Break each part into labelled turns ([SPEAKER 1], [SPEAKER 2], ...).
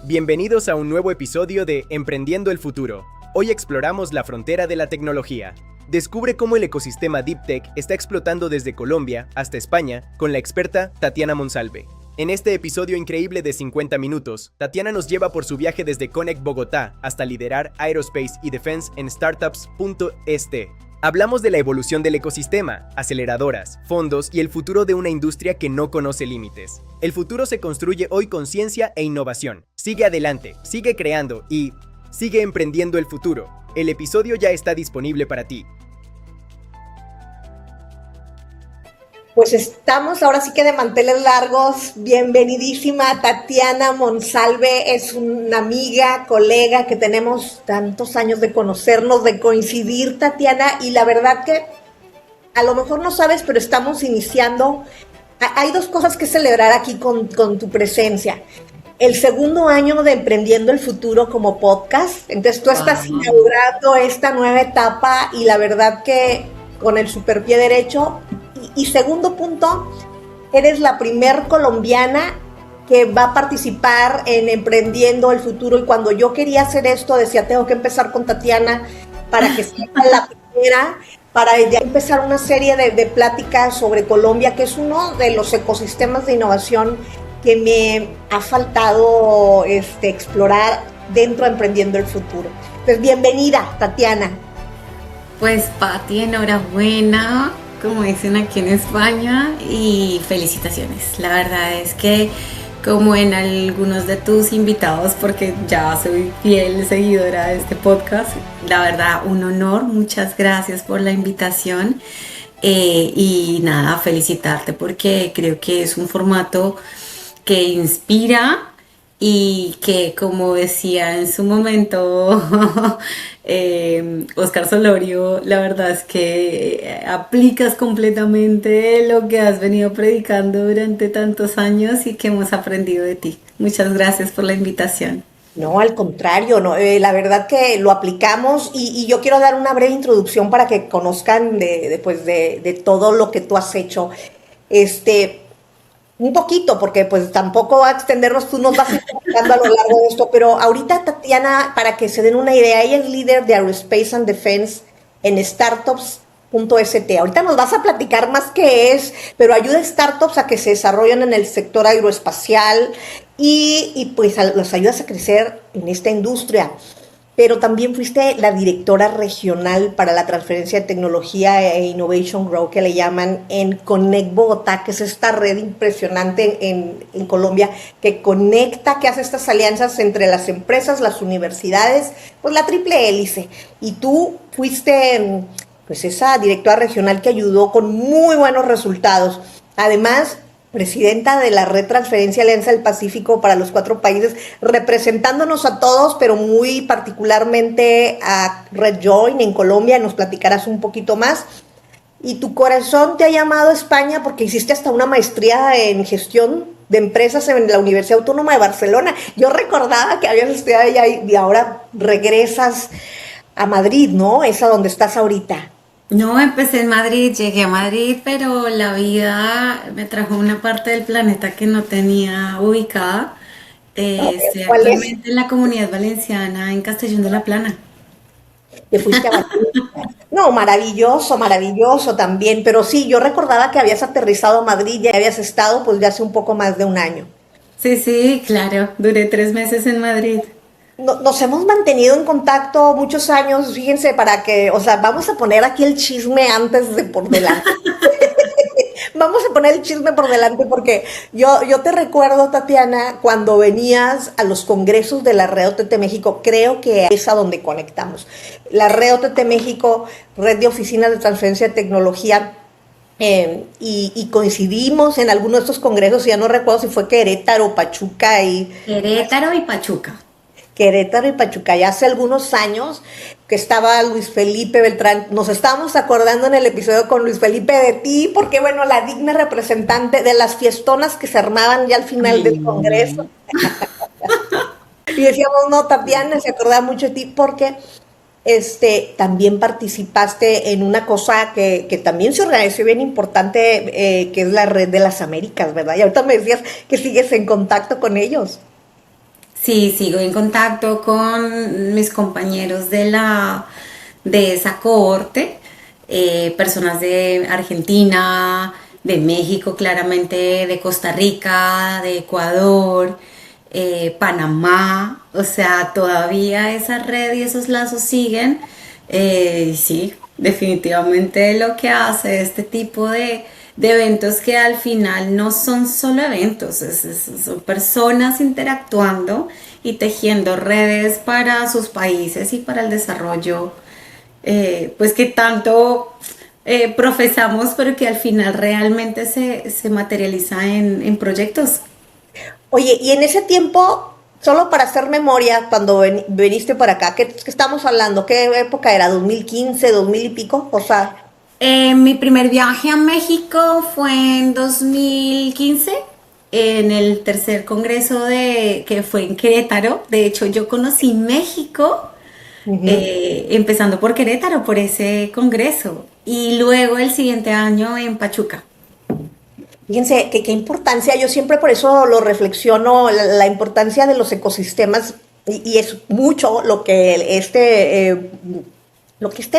[SPEAKER 1] Bienvenidos a un nuevo episodio de Emprendiendo el Futuro. Hoy exploramos la frontera de la tecnología. Descubre cómo el ecosistema Deep Tech está explotando desde Colombia hasta España con la experta Tatiana Monsalve. En este episodio increíble de 50 minutos, Tatiana nos lleva por su viaje desde Connect Bogotá hasta liderar Aerospace y Defense en Startups.st. Hablamos de la evolución del ecosistema, aceleradoras, fondos y el futuro de una industria que no conoce límites. El futuro se construye hoy con ciencia e innovación. Sigue adelante, sigue creando y sigue emprendiendo el futuro. El episodio ya está disponible para ti.
[SPEAKER 2] Pues estamos ahora sí que de manteles largos. Bienvenidísima Tatiana Monsalve, es una amiga, colega que tenemos tantos años de conocernos, de coincidir, Tatiana, y la verdad que a lo mejor no sabes, pero estamos iniciando. Hay dos cosas que celebrar aquí con tu presencia. El segundo año de Emprendiendo el Futuro como podcast, entonces tú estás inaugurando esta nueva etapa y la verdad que con el super pie derecho. Y segundo punto, eres la primer colombiana que va a participar en Emprendiendo el Futuro, y cuando yo quería hacer esto decía, tengo que empezar con Tatiana para que sea la primera, para ya empezar una serie de pláticas sobre Colombia, que es uno de los ecosistemas de innovación que me ha faltado explorar dentro de Emprendiendo el Futuro. Entonces, bienvenida, Tatiana.
[SPEAKER 3] Pues, Pati, enhorabuena, como dicen aquí en España, y felicitaciones. La verdad es que, como en algunos de tus invitados, porque ya soy fiel seguidora de este podcast, la verdad, un honor, muchas gracias por la invitación, y nada, felicitarte porque creo que es un formato que inspira y que, como decía en su momento Oscar Solorio, la verdad es que aplicas completamente lo que has venido predicando durante tantos años y que hemos aprendido de ti. Muchas gracias por la invitación.
[SPEAKER 2] No, al contrario, no, la verdad que lo aplicamos y yo quiero dar una breve introducción para que conozcan de todo lo que tú has hecho. Un poquito, porque pues tampoco va a extendernos, tú nos vas a ir explicando a lo largo de esto, pero ahorita Tatiana, para que se den una idea, ella es líder de Aerospace and Defense en Startups.st. Ahorita nos vas a platicar más qué es, pero ayuda a startups a que se desarrollen en el sector aeroespacial y pues los ayudas a crecer en esta industria. Pero también fuiste la directora regional para la transferencia de tecnología e Innovation Grow, que le llaman, en Connect Bogotá, que es esta red impresionante en Colombia, que conecta, que hace estas alianzas entre las empresas, las universidades, pues la triple hélice. Y tú fuiste pues esa directora regional que ayudó con muy buenos resultados. Además, presidenta de la Red Transferencia Alianza del Pacífico para los 4 países, representándonos a todos, pero muy particularmente a Red Join en Colombia. Nos platicarás un poquito más. Y tu corazón te ha llamado a España porque hiciste hasta una maestría en gestión de empresas en la Universidad Autónoma de Barcelona. Yo recordaba que habías estudiado allá y ahora regresas a Madrid, ¿no? Es a donde estás ahorita.
[SPEAKER 3] No, empecé en Madrid, llegué a Madrid, pero la vida me trajo a una parte del planeta que no tenía ubicada. Estoy actualmente en la Comunidad Valenciana, en Castellón de la Plana.
[SPEAKER 2] Te fuiste a Madrid. No, maravilloso, maravilloso también. Pero sí, yo recordaba que habías aterrizado a Madrid, ya habías estado pues ya hace un poco más de un año.
[SPEAKER 3] Sí, claro, duré 3 meses en Madrid.
[SPEAKER 2] Nos hemos mantenido en contacto muchos años, fíjense, para que, o sea, vamos a poner aquí el chisme antes de por delante. Vamos a poner el chisme por delante porque yo te recuerdo, Tatiana, cuando venías a los congresos de la Red OTT México, creo que es a donde conectamos. La Red OTT México, Red de Oficinas de Transferencia de Tecnología, y coincidimos en alguno de estos congresos, ya no recuerdo si fue Querétaro, Pachuca y...
[SPEAKER 3] Querétaro y Pachuca.
[SPEAKER 2] Querétaro y Pachuca, ya hace algunos años que estaba Luis Felipe Beltrán. Nos estábamos acordando en el episodio con Luis Felipe de ti, porque bueno, la digna representante de las fiestonas que se armaban ya al final del congreso. Y decíamos, no, Tatiana se acordaba mucho de ti porque también participaste en una cosa que también se organizó bien importante, que es la Red de las Américas, ¿verdad? Y ahorita me decías que sigues en contacto con ellos.
[SPEAKER 3] Sí, sigo en contacto con mis compañeros de esa cohorte, personas de Argentina, de México, claramente, de Costa Rica, de Ecuador, Panamá, o sea, todavía esa red y esos lazos siguen. Sí, definitivamente lo que hace este tipo de eventos que al final no son solo eventos, son personas interactuando y tejiendo redes para sus países y para el desarrollo, pues que tanto profesamos, pero que al final realmente se materializa en proyectos.
[SPEAKER 2] Oye, y en ese tiempo, solo para hacer memoria, cuando viniste para acá, ¿qué estamos hablando? ¿Qué época era? ¿2015, 2000 y pico? O sea,
[SPEAKER 3] Mi primer viaje a México fue en 2015, en el tercer congreso que fue en Querétaro. De hecho, yo conocí México empezando por Querétaro, por ese congreso, y luego el siguiente año en Pachuca.
[SPEAKER 2] fíjense qué importancia, yo siempre por eso lo reflexiono, la importancia de los ecosistemas, y es mucho lo que este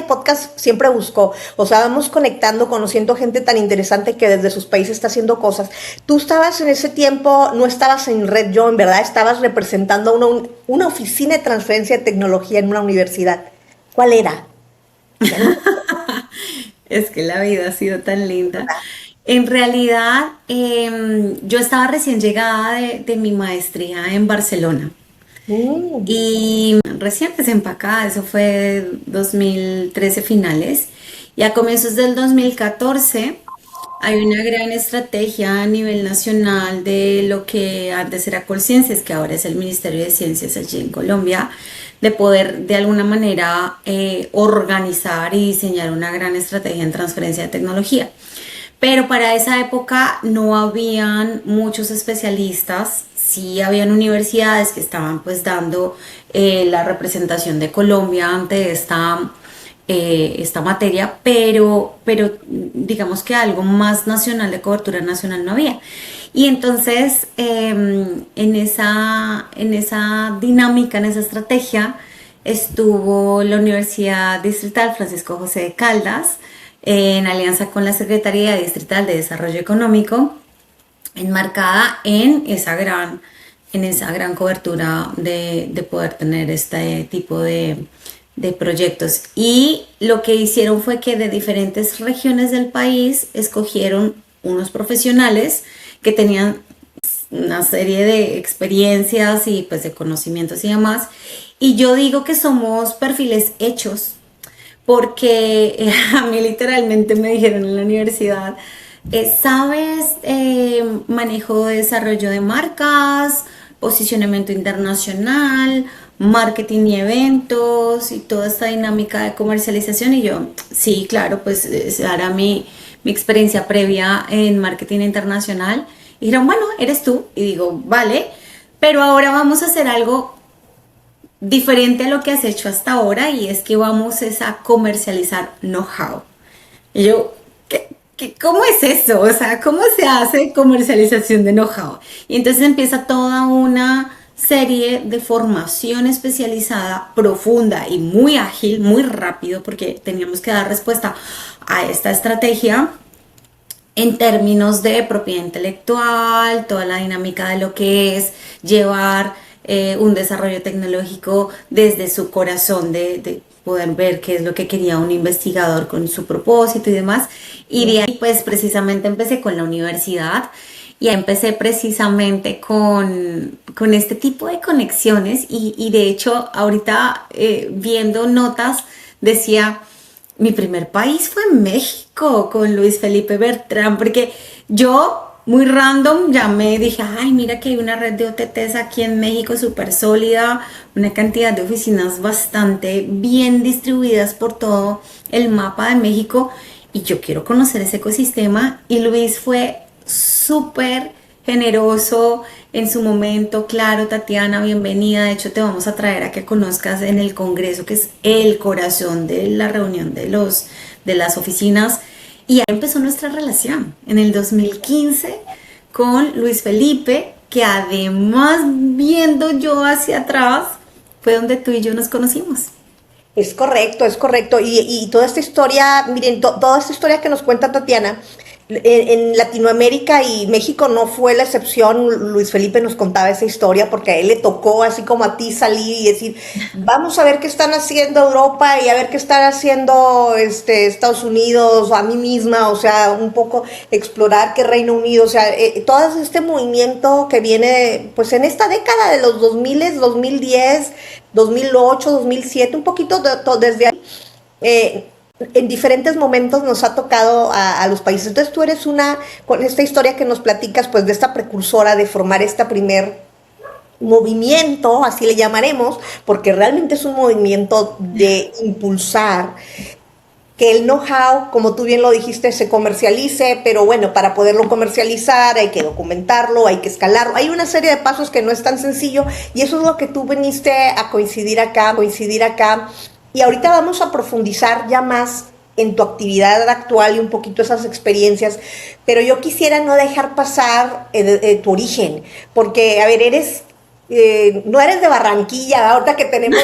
[SPEAKER 2] podcast siempre buscó. O sea, vamos conectando, conociendo gente tan interesante que desde sus países está haciendo cosas. Tú estabas en ese tiempo, no estabas en Red Yo, en verdad, estabas representando una oficina de transferencia de tecnología en una universidad. ¿Cuál era?
[SPEAKER 3] Es que la vida ha sido tan linda. En realidad, yo estaba recién llegada de mi maestría en Barcelona.
[SPEAKER 2] Mm.
[SPEAKER 3] Y recién desempacada, eso fue 2013 finales. Y a comienzos del 2014 hay una gran estrategia a nivel nacional de lo que antes era Colciencias, que ahora es el Ministerio de Ciencias allí en Colombia, de poder de alguna manera organizar y diseñar una gran estrategia en transferencia de tecnología. Pero para esa época no habían muchos especialistas, sí habían universidades que estaban pues dando la representación de Colombia ante esta materia, pero digamos que algo más nacional, de cobertura nacional, no había. Y entonces en esa dinámica, en esa estrategia, estuvo la Universidad Distrital Francisco José de Caldas, en alianza con la Secretaría Distrital de Desarrollo Económico, enmarcada en esa gran cobertura de poder tener este tipo de proyectos. Y lo que hicieron fue que de diferentes regiones del país escogieron unos profesionales que tenían una serie de experiencias y pues de conocimientos y demás. Y yo digo que somos perfiles hechos porque a mí literalmente me dijeron en la universidad, ¿sabes manejo de desarrollo de marcas, posicionamiento internacional, marketing y eventos y toda esta dinámica de comercialización? Y yo, sí, claro, pues esa era mi experiencia previa en marketing internacional. Y dijeron, bueno, eres tú. Y digo, vale, pero ahora vamos a hacer algo diferente a lo que has hecho hasta ahora, y es que vamos a comercializar know-how. Y yo, ¿cómo es eso? O sea, ¿cómo se hace comercialización de know-how? Y entonces empieza toda una serie de formación especializada, profunda y muy ágil, muy rápido, porque teníamos que dar respuesta a esta estrategia en términos de propiedad intelectual, toda la dinámica de lo que es llevar un desarrollo tecnológico desde su corazón, de poder ver qué es lo que quería un investigador con su propósito y demás. Y de ahí pues precisamente empecé con la universidad y empecé precisamente con este tipo de conexiones y de hecho ahorita viendo notas decía, mi primer país fue México con Luis Felipe Bertrán, porque yo muy random ya me dije, ay, mira que hay una red de OTTs aquí en México súper sólida, una cantidad de oficinas bastante bien distribuidas por todo el mapa de México y yo quiero conocer ese ecosistema. Y Luis fue súper generoso en su momento. Claro, Tatiana, bienvenida, de hecho te vamos a traer a que conozcas en el congreso, que es el corazón de la reunión de las oficinas. Y ahí empezó nuestra relación en el 2015 con Luis Felipe, que además viendo yo hacia atrás fue donde tú y yo nos conocimos.
[SPEAKER 2] Es correcto, es correcto. Y toda esta historia, miren, toda esta historia que nos cuenta Tatiana, en Latinoamérica y México no fue la excepción. Luis Felipe nos contaba esa historia porque a él le tocó, así como a ti, salir y decir, vamos a ver qué están haciendo Europa y a ver qué están haciendo Estados Unidos, o a mí misma, o sea, un poco explorar qué Reino Unido, o sea, todo este movimiento que viene pues en esta década de los 2000, 2010, 2008, 2007, un poquito desde ahí. En diferentes momentos nos ha tocado a los países. Entonces tú eres con esta historia que nos platicas, pues de esta precursora de formar este primer movimiento, así le llamaremos, porque realmente es un movimiento de impulsar que el know-how, como tú bien lo dijiste, se comercialice, pero bueno, para poderlo comercializar hay que documentarlo, hay que escalarlo, hay una serie de pasos que no es tan sencillo, y eso es lo que tú viniste a coincidir acá, y ahorita vamos a profundizar ya más en tu actividad actual y un poquito esas experiencias, pero yo quisiera no dejar pasar tu origen, porque, a ver, no eres de Barranquilla, ahorita que tenemos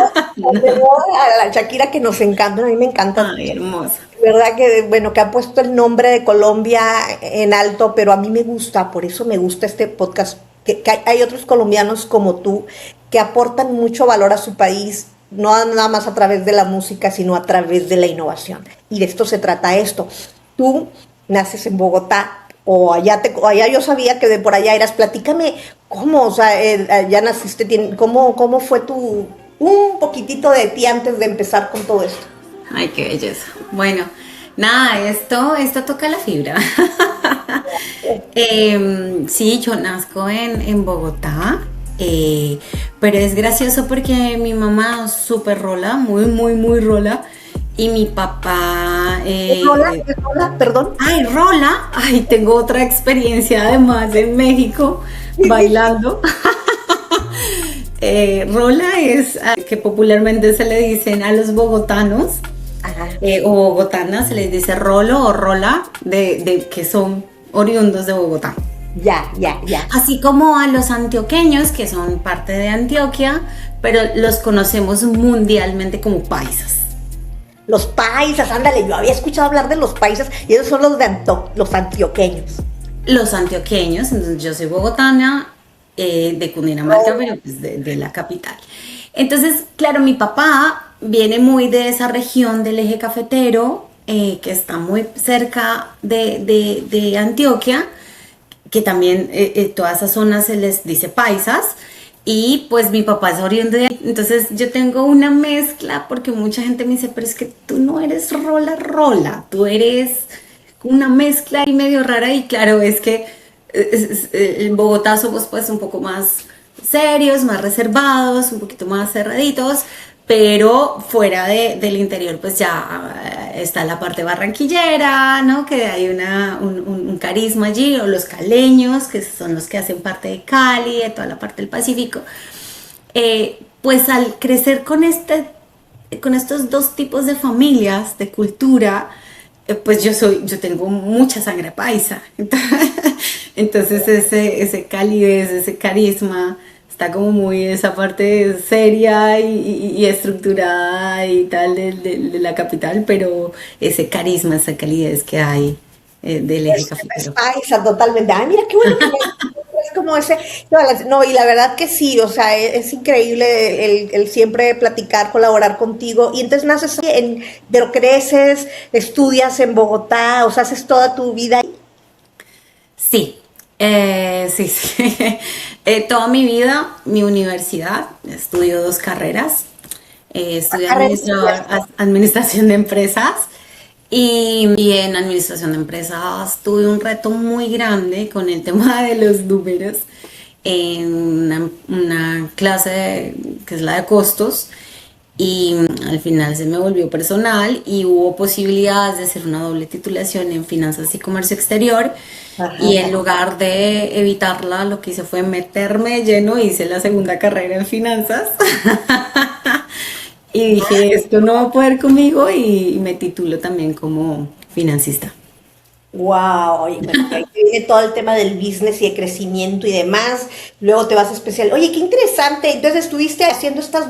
[SPEAKER 2] a la Shakira que nos encanta, a mí me encanta.
[SPEAKER 3] Ay, hermosa.
[SPEAKER 2] Verdad que, bueno, que ha puesto el nombre de Colombia en alto, pero a mí me gusta, por eso me gusta este podcast, que hay otros colombianos como tú que aportan mucho valor a su país, no nada más a través de la música, sino a través de la innovación. Y de esto se trata esto. Tú naces en Bogotá, o allá yo sabía que de por allá eras. Platícame cómo, o sea, ya naciste, cómo fue un poquitito de ti antes de empezar con todo esto.
[SPEAKER 3] Ay, qué belleza. Bueno, nada, esto toca la fibra. Sí, yo nazco en Bogotá. Pero es gracioso porque mi mamá súper rola, muy, muy, muy rola, y mi papá...
[SPEAKER 2] ¿Es rola? Perdón.
[SPEAKER 3] Ay, rola. Ay, tengo otra experiencia además en México, bailando. Rola es que popularmente se le dicen a los bogotanos, o bogotanas, se les dice rolo o rola, de que son oriundos de Bogotá.
[SPEAKER 2] Ya.
[SPEAKER 3] Así como a los antioqueños, que son parte de Antioquia, pero los conocemos mundialmente como paisas.
[SPEAKER 2] Los paisas, ándale, yo había escuchado hablar de los paisas y esos son los antioqueños.
[SPEAKER 3] Los antioqueños, entonces yo soy bogotana, de Cundinamarca, pero pues de la capital. Entonces, claro, mi papá viene muy de esa región del eje cafetero, que está muy cerca de Antioquia, que también toda esa zona se les dice paisas, y pues mi papá es oriundo de ahí. Entonces yo tengo una mezcla, porque mucha gente me dice, pero es que tú no eres rola, tú eres una mezcla y medio rara, y claro, es que en Bogotá somos pues un poco más serios, más reservados, un poquito más cerraditos, pero fuera del interior pues ya está la parte barranquillera, ¿no? Que hay un carisma allí, o los caleños, que son los que hacen parte de Cali, de toda la parte del Pacífico. Pues al crecer con estos dos tipos de familias, de cultura, pues yo tengo mucha sangre paisa. Entonces ese calidez, ese carisma, está como muy esa parte seria y estructurada y tal de la capital, pero ese carisma, esa calidez que hay del eje cafetero.
[SPEAKER 2] Paisa, totalmente. Ay, mira qué bueno que es como ese. No, y la verdad que sí, o sea, es increíble el siempre platicar, colaborar contigo. Y entonces naces pero creces, estudias en Bogotá, o sea, haces toda tu vida ahí.
[SPEAKER 3] Sí. Sí. Toda mi vida, mi universidad, estudio 2 carreras. Estudié administración de empresas, y en administración de empresas tuve un reto muy grande con el tema de los números en una clase que es la de costos, y al final se me volvió personal y hubo posibilidades de hacer una doble titulación en finanzas y comercio exterior. Ajá. Y en lugar de evitarla, lo que hice fue meterme de lleno, hice la segunda carrera en finanzas y dije, esto no va a poder conmigo, y me titulo también como financista.
[SPEAKER 2] Wow, oye, bueno, ahí te viene todo el tema del business y de crecimiento y demás. Luego te vas a especial. Oye, qué interesante. Entonces estuviste haciendo estas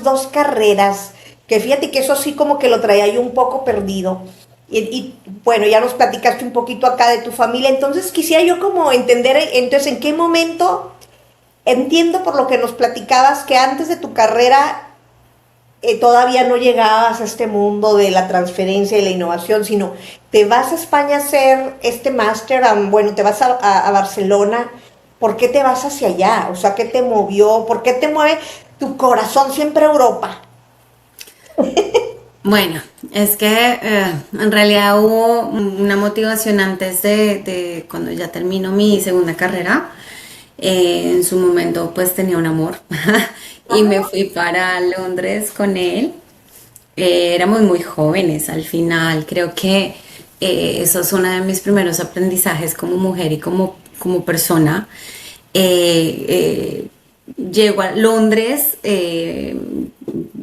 [SPEAKER 2] dos carreras, que fíjate que eso sí como que lo traía yo un poco perdido. Bueno, ya nos platicaste un poquito acá de tu familia. Entonces quisiera yo como entender, entonces, en qué momento, entiendo por lo que nos platicabas que antes de tu carrera todavía no llegabas a este mundo de la transferencia y la innovación, sino te vas a España a hacer este máster, bueno, te vas a Barcelona. ¿Por qué te vas hacia allá? O sea, ¿qué te movió? ¿Por qué te mueve tu corazón siempre a Europa?
[SPEAKER 3] Bueno, es que en realidad hubo una motivación antes de cuando ya terminó mi segunda carrera. En su momento pues tenía un amor y me fui para Londres con él. Éramos muy jóvenes al final, creo que eso es uno de mis primeros aprendizajes como mujer y como persona. Llego a Londres,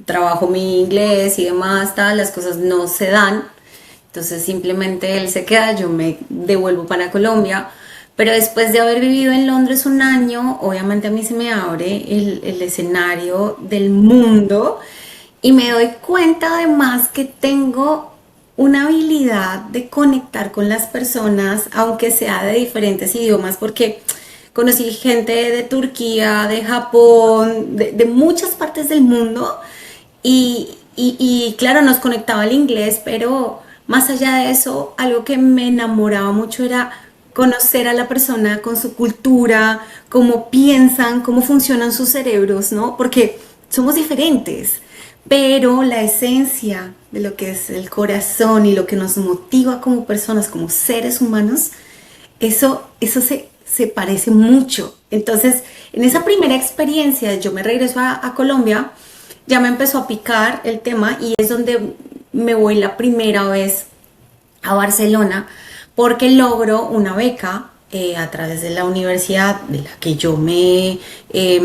[SPEAKER 3] trabajo mi inglés y demás, tal, las cosas no se dan, entonces simplemente él se queda, yo me devuelvo para Colombia, pero después de haber vivido en Londres un año, obviamente a mí se me abre el escenario del mundo y me doy cuenta además que tengo una habilidad de conectar con las personas, aunque sea de diferentes idiomas, porque conocí gente de Turquía, de Japón, de muchas partes del mundo y claro, nos conectaba el inglés, pero más allá de eso, algo que me enamoraba mucho era conocer a la persona con su cultura, cómo piensan, cómo funcionan sus cerebros, ¿no? Porque somos diferentes, pero la esencia de lo que es el corazón y lo que nos motiva como personas, como seres humanos, eso se parece mucho. Entonces, en esa primera experiencia, yo me regreso a Colombia, ya me empezó a picar el tema y es donde me voy la primera vez a Barcelona porque logro una beca a través de la universidad de la que yo me he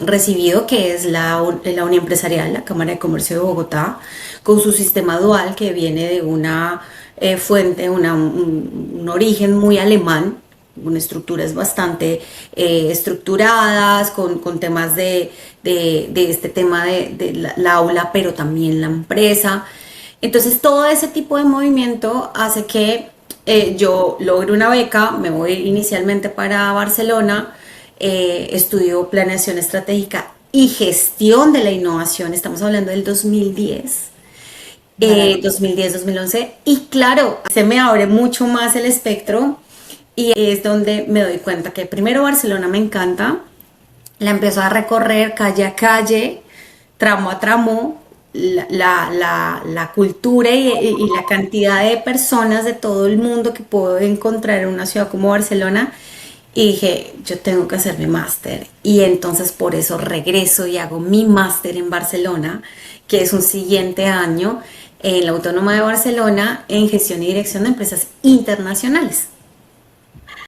[SPEAKER 3] recibido, que es la Unión Empresarial, la Cámara de Comercio de Bogotá, con su sistema dual que viene de una fuente, un origen muy alemán, con estructuras bastante estructuradas, con temas de este tema de la aula, pero también la empresa. Entonces todo ese tipo de movimiento hace que yo logre una beca, me voy inicialmente para Barcelona, estudio planeación estratégica y gestión de la innovación, estamos hablando del 2010. 2010-2011 y claro, se me abre mucho más el espectro y es donde me doy cuenta que primero Barcelona me encanta, la empiezo a recorrer calle a calle, tramo a tramo, la cultura y la cantidad de personas de todo el mundo que puedo encontrar en una ciudad como Barcelona y dije, yo tengo que hacer mi máster y entonces por eso regreso y hago mi máster en Barcelona, que es un siguiente año en la Autónoma de Barcelona en gestión y dirección de empresas internacionales.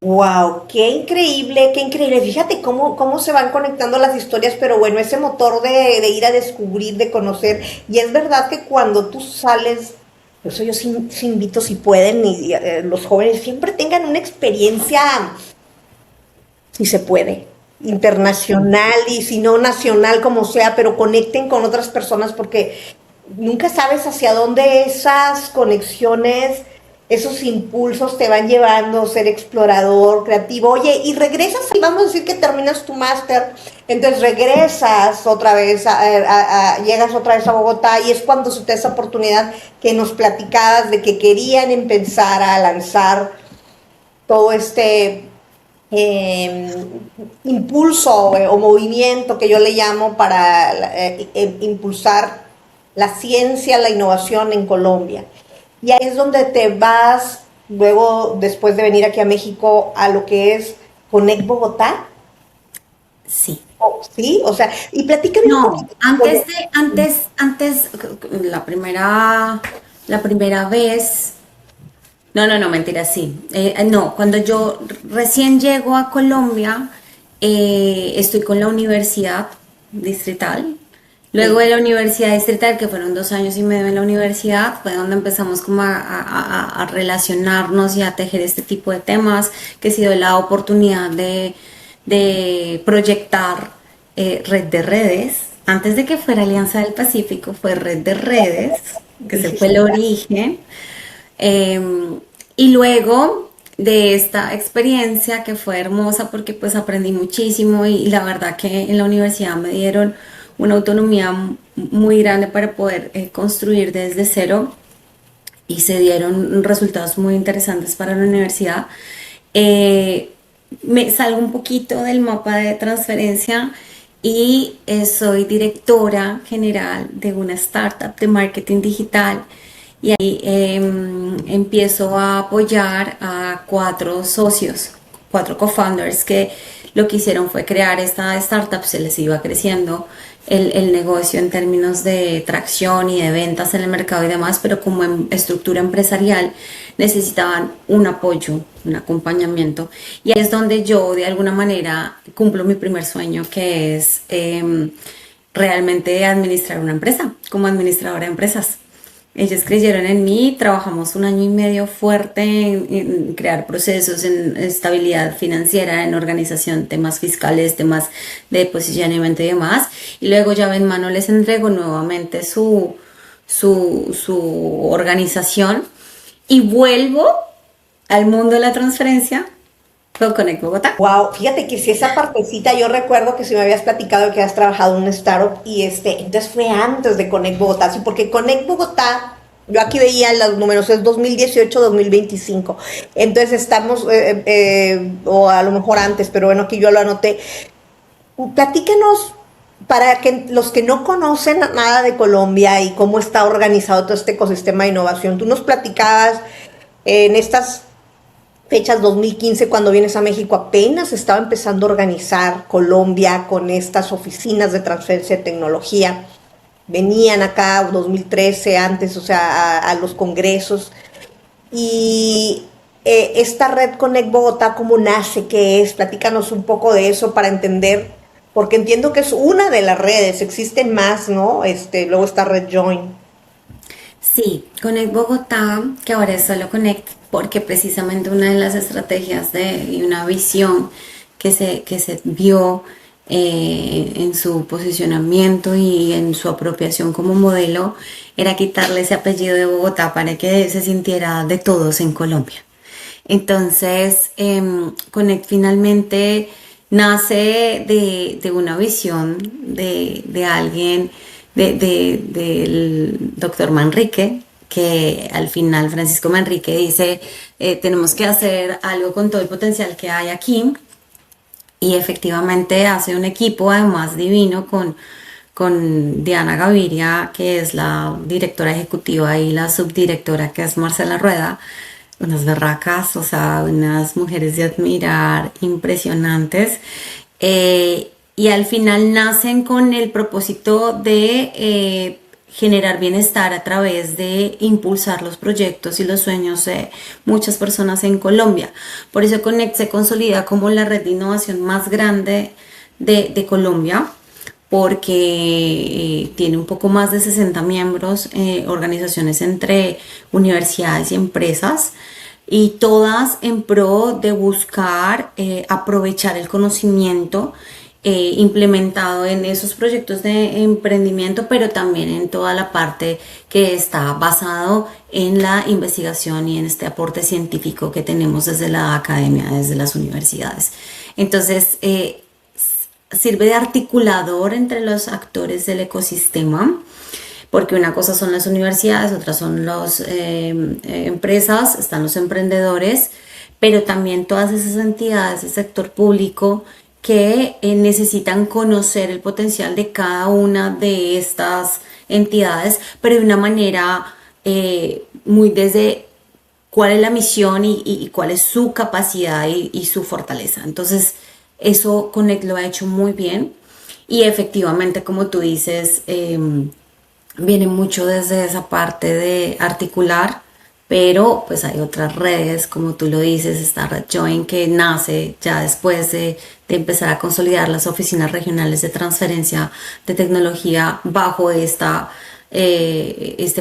[SPEAKER 2] Wow, qué increíble, qué increíble. Fíjate cómo se van conectando las historias, pero bueno, ese motor de ir a descubrir, de conocer. Y es verdad que cuando tú sales, por eso yo sí invito si pueden, y los jóvenes siempre tengan una experiencia, si se puede, internacional y si no nacional, como sea, pero conecten con otras personas porque nunca sabes hacia dónde esas conexiones, esos impulsos te van llevando, ser explorador, creativo. Oye, y regresas, y vamos a decir que terminas tu máster, entonces regresas otra vez, llegas otra vez a Bogotá y es cuando se te da esa oportunidad que nos platicabas de que querían empezar a lanzar todo este impulso o movimiento que yo le llamo para impulsar la ciencia, la innovación en Colombia. Y ahí es donde te vas, luego, después de venir aquí a México, a lo que es Connect Bogotá.
[SPEAKER 3] Sí.
[SPEAKER 2] ¿Sí? O sea, y platícame un
[SPEAKER 3] No,
[SPEAKER 2] poquito.
[SPEAKER 3] antes, la primera vez, no, mentira, sí. No, cuando yo recién llego a Colombia, estoy con la Universidad Distrital, Luego de la Universidad Distrital, que fueron 2 años y medio en la universidad, fue donde empezamos como a relacionarnos y a tejer este tipo de temas, que ha sido la oportunidad de proyectar Red de Redes. Antes de que fuera Alianza del Pacífico, fue Red de Redes, que ese fue el origen. Y luego de esta experiencia que fue hermosa porque pues aprendí muchísimo y la verdad que en la universidad me dieron una autonomía muy grande para poder construir desde cero y se dieron resultados muy interesantes para la universidad. Me salgo un poquito del mapa de transferencia y soy directora general de una startup de marketing digital y ahí empiezo a apoyar a 4 socios, 4 co-founders que lo que hicieron fue crear esta startup, se les iba creciendo el negocio en términos de tracción y de ventas en el mercado y demás, pero como en estructura empresarial necesitaban un apoyo, un acompañamiento. Y ahí es donde yo de alguna manera cumplo mi primer sueño, que es realmente administrar una empresa, como administradora de empresas. Ellos creyeron en mí, trabajamos 1 año y medio fuerte en crear procesos, en estabilidad financiera, en organización, temas fiscales, temas de posicionamiento y demás. Y luego ya en mano les entrego nuevamente su organización y vuelvo al mundo de la transferencia con Connect Bogotá.
[SPEAKER 2] Wow, fíjate que si esa partecita yo recuerdo que si me habías platicado que has trabajado en una startup y entonces fue antes de Connect Bogotá, sí, porque Connect Bogotá, yo aquí veía los números, es 2018-2025, entonces estamos, o a lo mejor antes, pero bueno, aquí yo lo anoté. Platícanos para que los que no conocen nada de Colombia y cómo está organizado todo este ecosistema de innovación, tú nos platicabas en estas fechas 2015, cuando vienes a México, apenas estaba empezando a organizar Colombia con estas oficinas de transferencia de tecnología. Venían acá 2013 antes, o sea, a los congresos. Y esta red Connect Bogotá, ¿cómo nace? ¿Qué es? Platícanos un poco de eso para entender, porque entiendo que es una de las redes, existen más, ¿no? Luego está Red Join.
[SPEAKER 3] Sí, Connect Bogotá, que ahora es solo Connect, porque precisamente una de las estrategias y una visión que se vio en su posicionamiento y en su apropiación como modelo era quitarle ese apellido de Bogotá para que se sintiera de todos en Colombia. Entonces, Connect finalmente nace de una visión de alguien, del doctor Manrique, que al final Francisco Manrique dice, tenemos que hacer algo con todo el potencial que hay aquí, y efectivamente hace un equipo además divino con Diana Gaviria, que es la directora ejecutiva, y la subdirectora, que es Marcela Rueda, unas berracas, o sea, unas mujeres de admirar impresionantes. Y al final nacen con el propósito de generar bienestar a través de impulsar los proyectos y los sueños de muchas personas en Colombia. Por eso Connect se consolida como la red de innovación más grande de Colombia, porque tiene un poco más de 60 miembros, organizaciones entre universidades y empresas, y todas en pro de buscar aprovechar el conocimiento implementado en esos proyectos de emprendimiento, pero también en toda la parte que está basado en la investigación y en este aporte científico que tenemos desde la academia, desde las universidades. Entonces, sirve de articulador entre los actores del ecosistema, porque una cosa son las universidades, otras son las empresas, están los emprendedores, pero también todas esas entidades del sector público que necesitan conocer el potencial de cada una de estas entidades, pero de una manera muy desde cuál es la misión y cuál es su capacidad y su fortaleza. Entonces, eso Connect lo ha hecho muy bien, y efectivamente, como tú dices, viene mucho desde esa parte de articular pero pues hay otras redes, como tú lo dices, está Red Join que nace ya después de empezar a consolidar las oficinas regionales de transferencia de tecnología bajo este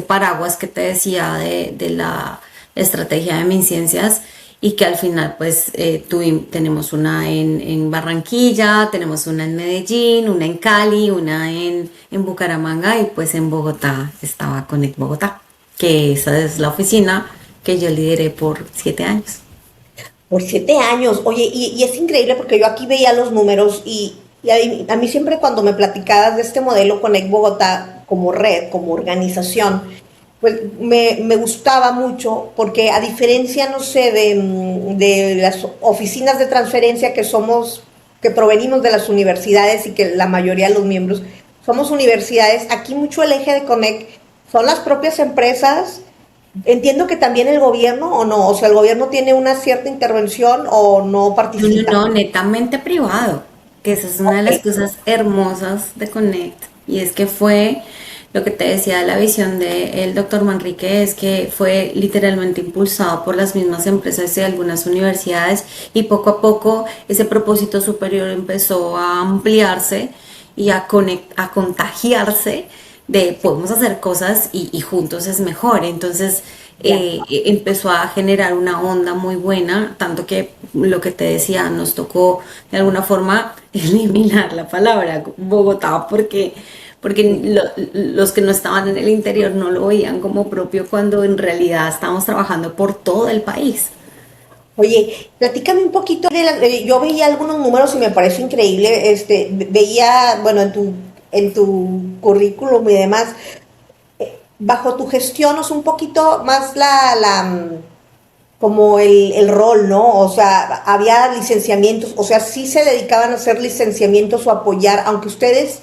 [SPEAKER 3] paraguas que te decía de la estrategia de MinCiencias, y que al final pues tenemos una en Barranquilla, tenemos una en Medellín, una en Cali, una en Bucaramanga, y pues en Bogotá estaba Connect Bogotá, que esa es la oficina que yo lideré por 7 años.
[SPEAKER 2] Por 7 años, oye, y es increíble porque yo aquí veía los números y a mí siempre cuando me platicabas de este modelo Connect Bogotá como red, como organización, pues me gustaba mucho porque a diferencia, no sé, de las oficinas de transferencia que provenimos de las universidades y que la mayoría de los miembros somos universidades, aquí mucho el eje de Connect son las propias empresas. Entiendo que también el gobierno o no, o sea, el gobierno tiene una cierta intervención o no
[SPEAKER 3] No, no,
[SPEAKER 2] participa.
[SPEAKER 3] no, netamente privado, que esa es una de
[SPEAKER 2] Ok,
[SPEAKER 3] las cosas hermosas de Connect, y es que fue lo que te decía de la visión del doctor Manrique, es que fue literalmente impulsado por las mismas empresas y algunas universidades, y poco a poco ese propósito superior empezó a ampliarse y a contagiarse de podemos hacer cosas y juntos es mejor. Entonces
[SPEAKER 2] ya.
[SPEAKER 3] empezó a generar una onda muy buena, tanto que lo que te decía, nos tocó de alguna forma eliminar la palabra Bogotá porque los que no estaban en el interior no lo veían como propio, cuando en realidad estamos trabajando por todo el país.
[SPEAKER 2] Oye, platícame un poquito yo veía algunos números y me parece increíble, veía, bueno, en tu currículum y demás, bajo tu gestión, es un poquito más como el rol, ¿no? O sea, había licenciamientos, o sea, sí se dedicaban a hacer licenciamientos o apoyar, aunque ustedes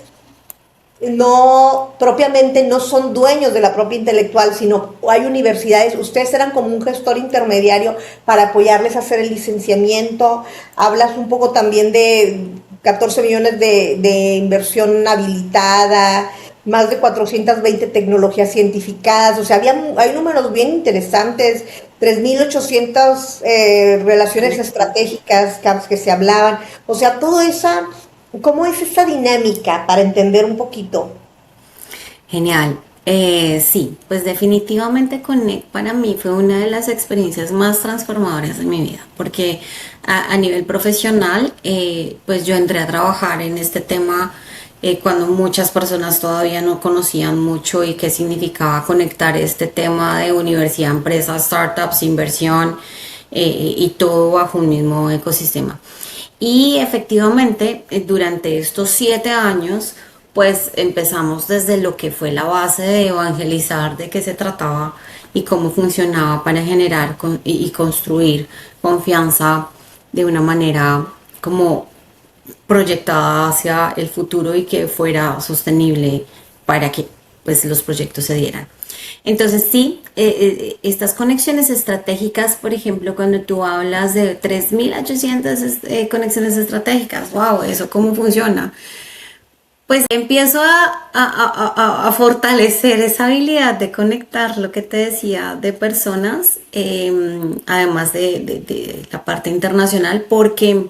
[SPEAKER 2] no propiamente no son dueños de la propia intelectual, sino hay universidades, ustedes eran como un gestor intermediario para apoyarles a hacer el licenciamiento. Hablas un poco también de 14 millones de inversión habilitada, más de 420 tecnologías cientificadas, o sea, hay números bien interesantes, 3.800 relaciones estratégicas que se hablaban, o sea, todo esa, ¿cómo es esa dinámica para entender un poquito?
[SPEAKER 3] Genial. Sí, pues definitivamente Connect para mí fue una de las experiencias más transformadoras de mi vida, porque a nivel profesional, pues yo entré a trabajar en este tema cuando muchas personas todavía no conocían mucho y qué significaba conectar este tema de universidad, empresa, startups, inversión, y todo bajo un mismo ecosistema. Y efectivamente, durante estos 7 años, pues empezamos desde lo que fue la base de evangelizar de qué se trataba y cómo funcionaba para generar y construir confianza de una manera como proyectada hacia el futuro y que fuera sostenible para que pues los proyectos se dieran. Entonces sí, estas conexiones estratégicas, por ejemplo, cuando tú hablas de 3.800 conexiones estratégicas, wow, ¿eso cómo funciona? Pues empiezo a fortalecer esa habilidad de conectar lo que te decía de personas, además de la parte internacional, porque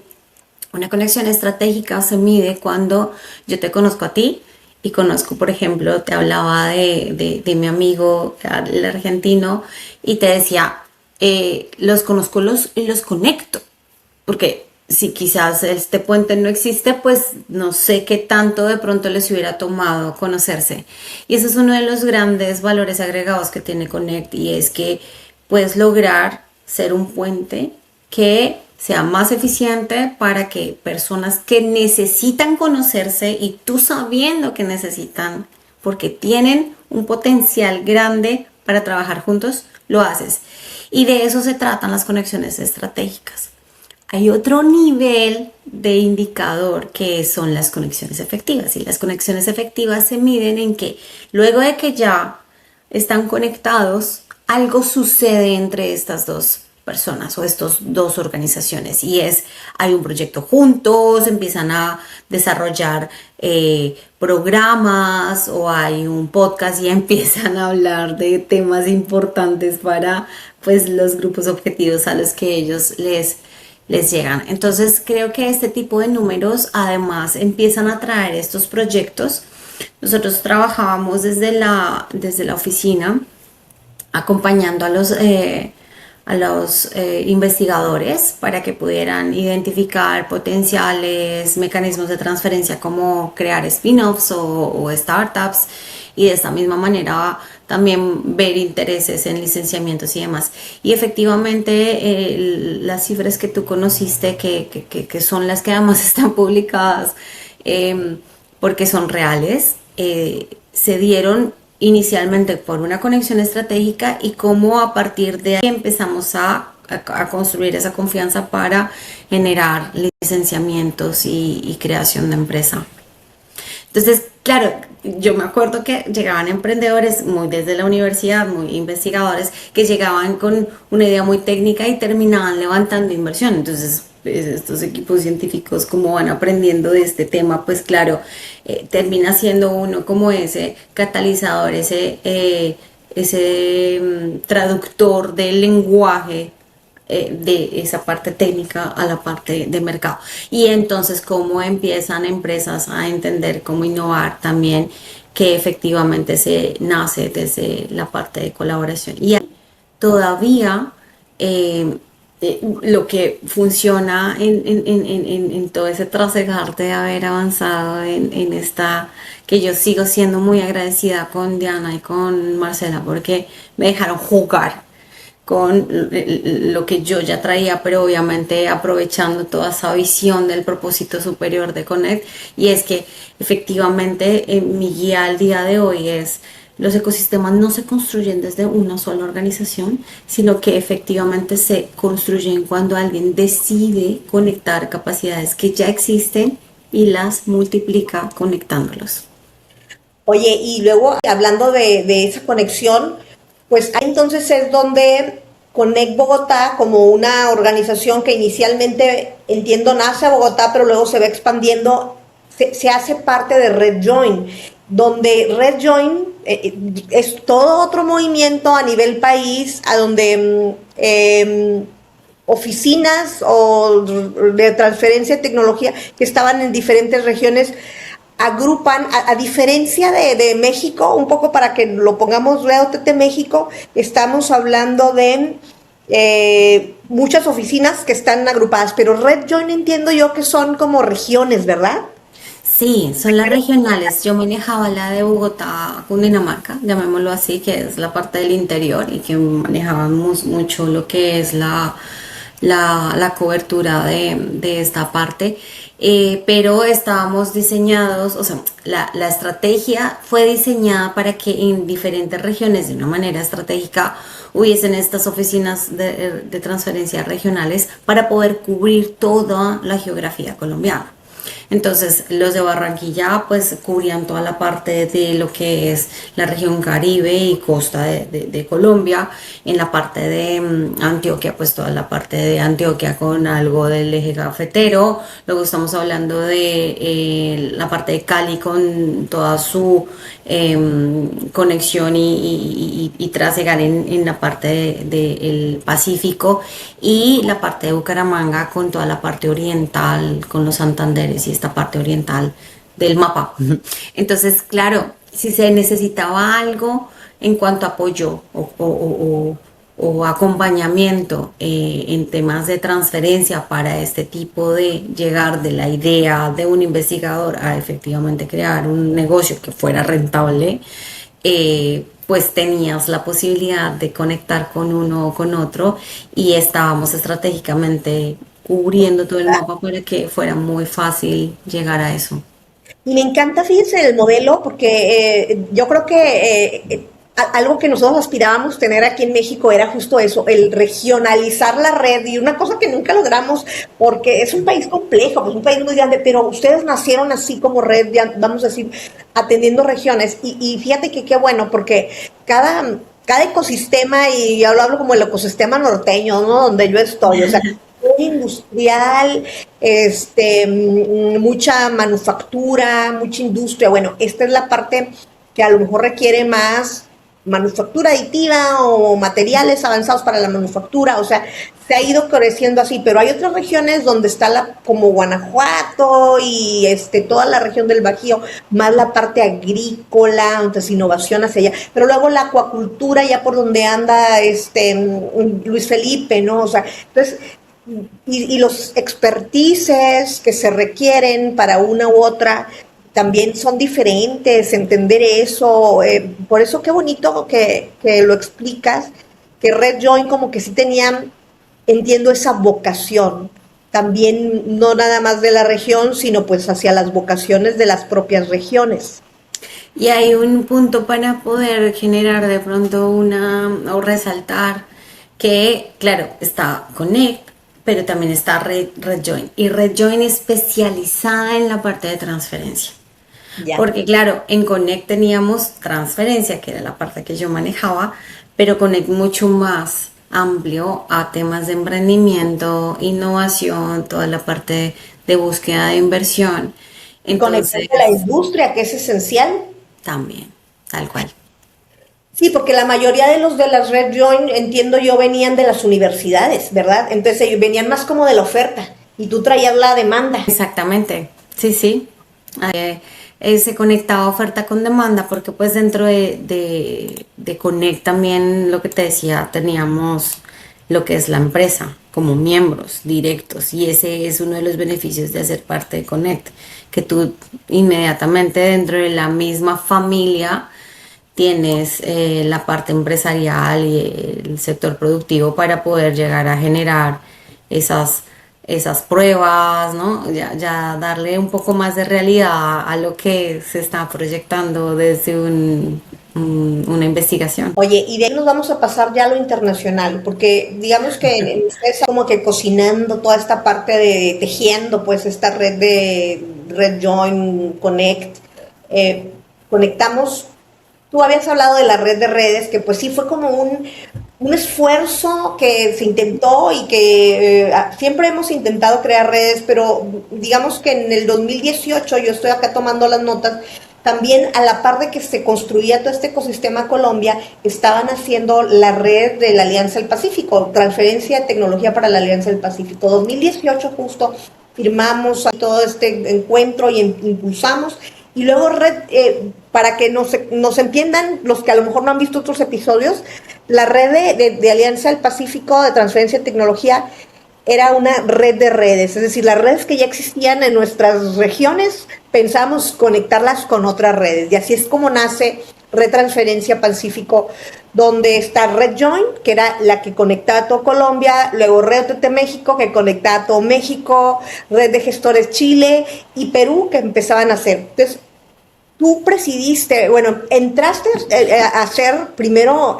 [SPEAKER 3] una conexión estratégica se mide cuando yo te conozco a ti y conozco, por ejemplo, te hablaba de mi amigo, el argentino, y te decía, los conozco y los conecto, porque si quizás este puente no existe, pues no sé qué tanto de pronto les hubiera tomado conocerse. Y ese es uno de los grandes valores agregados que tiene Connect, y es que puedes lograr ser un puente que sea más eficiente para que personas que necesitan conocerse, y tú sabiendo que necesitan porque tienen un potencial grande para trabajar juntos, lo haces. Y de eso se tratan las conexiones estratégicas. Hay otro nivel de indicador que son las conexiones efectivas, y las conexiones efectivas se miden en que luego de que ya están conectados, algo sucede entre estas dos personas o estos dos organizaciones, y hay un proyecto juntos, empiezan a desarrollar programas, o hay un podcast y empiezan a hablar de temas importantes para pues los grupos objetivos a los que ellos les llegan. Entonces creo que este tipo de números además empiezan a traer estos proyectos. Nosotros trabajábamos desde la oficina acompañando a los investigadores para que pudieran identificar potenciales mecanismos de transferencia, como crear spin-offs o startups, y de esta misma manera también ver intereses en licenciamientos y demás. Y efectivamente las cifras que tú conociste, que son las que además están publicadas porque son reales, se dieron inicialmente por una conexión estratégica, y cómo a partir de ahí empezamos a construir esa confianza para generar licenciamientos y creación de empresa. Entonces, claro, yo me acuerdo que llegaban emprendedores muy desde la universidad, muy investigadores, que llegaban con una idea muy técnica y terminaban levantando inversión. Entonces, pues, estos equipos científicos, como van aprendiendo de este tema, pues claro, termina siendo uno como ese catalizador, ese traductor del lenguaje, de esa parte técnica a la parte de mercado. Y entonces cómo empiezan empresas a entender cómo innovar también, que efectivamente se nace desde la parte de colaboración. Y todavía lo que funciona en todo ese trasegar de haber avanzado en esta, que yo sigo siendo muy agradecida con Diana y con Marcela, porque me dejaron jugar con lo que yo ya traía, pero obviamente aprovechando toda esa visión del propósito superior de Connect. Y es que efectivamente mi guía al día de hoy es: los ecosistemas no se construyen desde una sola organización, sino que efectivamente se construyen cuando alguien decide conectar capacidades que ya existen y las multiplica conectándolos.
[SPEAKER 2] Oye, y luego hablando de esa conexión, pues ahí entonces es donde Connect Bogotá, como una organización que inicialmente, entiendo, nace a Bogotá, pero luego se va expandiendo, se hace parte de Red Join, donde Red Join es todo otro movimiento a nivel país, a donde oficinas o de transferencia de tecnología que estaban en diferentes regiones agrupan, a diferencia de México, un poco para que lo pongamos, REOTT México, estamos hablando de muchas oficinas que están agrupadas, pero Red Join entiendo yo que son como regiones, ¿verdad?
[SPEAKER 3] Sí, son las regionales. Yo manejaba la de Bogotá, Cundinamarca, llamémoslo así, que es la parte del interior, y que manejábamos mucho lo que es la cobertura de esta parte. Pero estábamos diseñados, o sea, la estrategia fue diseñada para que en diferentes regiones, de una manera estratégica, hubiesen estas oficinas de transferencia regionales para poder cubrir toda la geografía colombiana. Entonces los de Barranquilla pues cubrían toda la parte de lo que es la región Caribe y costa de Colombia. En la parte de Antioquia, pues toda la parte de Antioquia con algo del eje cafetero. Luego estamos hablando de la parte de Cali con toda su conexión y trasegar en la parte del Pacífico, y la parte de Bucaramanga con toda la parte oriental, con los Santanderes y esta parte oriental del mapa. Entonces, claro, si se necesitaba algo en cuanto a apoyo o acompañamiento en temas de transferencia para este tipo de llegar de la idea de un investigador a efectivamente crear un negocio que fuera rentable, pues tenías la posibilidad de conectar con uno o con otro, y estábamos estratégicamente cubriendo todo el mapa para que fuera muy fácil llegar a eso.
[SPEAKER 2] Y me encanta, fíjense, el modelo, porque yo creo que algo que nosotros aspirábamos tener aquí en México era justo eso, el regionalizar la red, y una cosa que nunca logramos, porque es un país complejo, pues un país muy grande, pero ustedes nacieron así como red, vamos a decir, atendiendo regiones, y fíjate que qué bueno, porque cada cada ecosistema, y yo lo hablo como el ecosistema norteño, ¿no? Donde yo estoy, o sea, muy industrial, mucha manufactura, mucha industria. Bueno, esta es la parte que a lo mejor requiere más manufactura aditiva o materiales avanzados para la manufactura, o sea, se ha ido creciendo así, pero hay otras regiones donde está como Guanajuato y toda la región del Bajío, más la parte agrícola, entonces innovación hacia allá, pero luego la acuacultura ya por donde anda Luis Felipe, ¿no? O sea, entonces y los expertices que se requieren para una u otra también son diferentes, entender eso, por eso qué bonito que lo explicas, que Red Join como que sí tenían, entiendo esa vocación, también no nada más de la región, sino pues hacia las vocaciones de las propias regiones.
[SPEAKER 3] Y hay un punto para poder generar de pronto o resaltar que, claro, está Connect, pero también está Red Join. Y Red Join especializada en la parte de transferencia. Ya. Porque claro, en Connect teníamos transferencia, que era la parte que yo manejaba, pero Connect mucho más amplio a temas de emprendimiento, innovación, toda la parte de búsqueda de inversión.
[SPEAKER 2] Entonces, con la industria, que es esencial.
[SPEAKER 3] También, tal cual.
[SPEAKER 2] Sí, porque la mayoría de los de las Red Join, entiendo yo, venían de las universidades, ¿verdad? Entonces ellos venían más como de la oferta y tú traías la demanda.
[SPEAKER 3] Exactamente, sí. Se conectaba oferta con demanda, porque pues dentro de Connect también, lo que te decía, teníamos lo que es la empresa como miembros directos, y ese es uno de los beneficios de hacer parte de Connect, que tú inmediatamente dentro de la misma familia tienes la parte empresarial y el sector productivo para poder llegar a generar esas pruebas, ¿no? Ya darle un poco más de realidad a lo que se está proyectando desde una investigación.
[SPEAKER 2] Oye, y de ahí nos vamos a pasar ya a lo internacional, porque digamos que ustedes como que cocinando toda esta parte de tejiendo, pues esta red de Red Join, Connect, conectamos. Tú habías hablado de la red de redes, que pues sí fue como un esfuerzo que se intentó y que siempre hemos intentado crear redes, pero digamos que en el 2018, yo estoy acá tomando las notas, también a la par de que se construía todo este ecosistema Colombia, estaban haciendo la red de la Alianza del Pacífico, transferencia de tecnología para la Alianza del Pacífico. 2018 justo firmamos todo este encuentro y impulsamos. Y luego para que nos entiendan los que a lo mejor no han visto otros episodios, la red de Alianza del Pacífico de transferencia de tecnología era una red de redes, es decir, las redes que ya existían en nuestras regiones, pensamos conectarlas con otras redes, y así es como nace Red Transferencia Pacífico, donde está Red Join, que era la que conectaba a todo Colombia, luego Red OTT México, que conectaba a todo México, Red de Gestores Chile y Perú, que empezaban a hacer. Entonces, tú presidiste, bueno, entraste a ser primero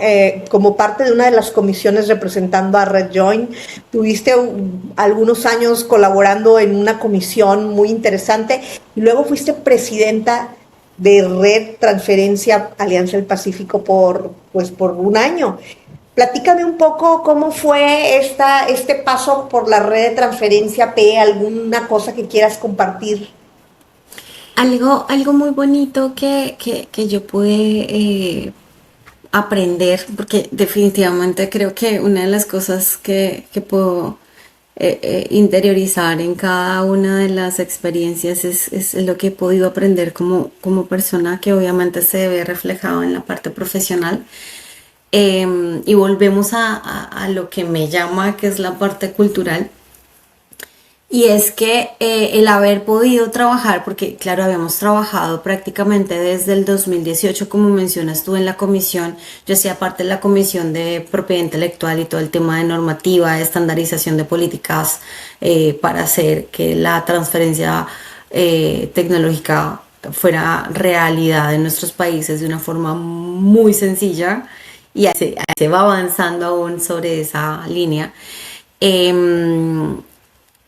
[SPEAKER 2] como parte de una de las comisiones representando a Red Join, tuviste algunos años colaborando en una comisión muy interesante y luego fuiste presidenta de Red Transferencia Alianza del Pacífico por un año. Platícame un poco cómo fue este paso por la red de transferencia P, alguna cosa que quieras compartir.
[SPEAKER 3] Algo muy bonito que yo pude aprender, porque definitivamente creo que una de las cosas que puedo interiorizar en cada una de las experiencias es lo que he podido aprender como persona, que obviamente se ve reflejado en la parte profesional. Y volvemos a lo que me llama, que es la parte cultural. Y es que el haber podido trabajar, porque claro, habíamos trabajado prácticamente desde el 2018, como mencionas tú, en la comisión. Yo hacía parte de la comisión de propiedad intelectual y todo el tema de normativa, de estandarización de políticas para hacer que la transferencia tecnológica fuera realidad en nuestros países de una forma muy sencilla, y ahí se va avanzando aún sobre esa línea.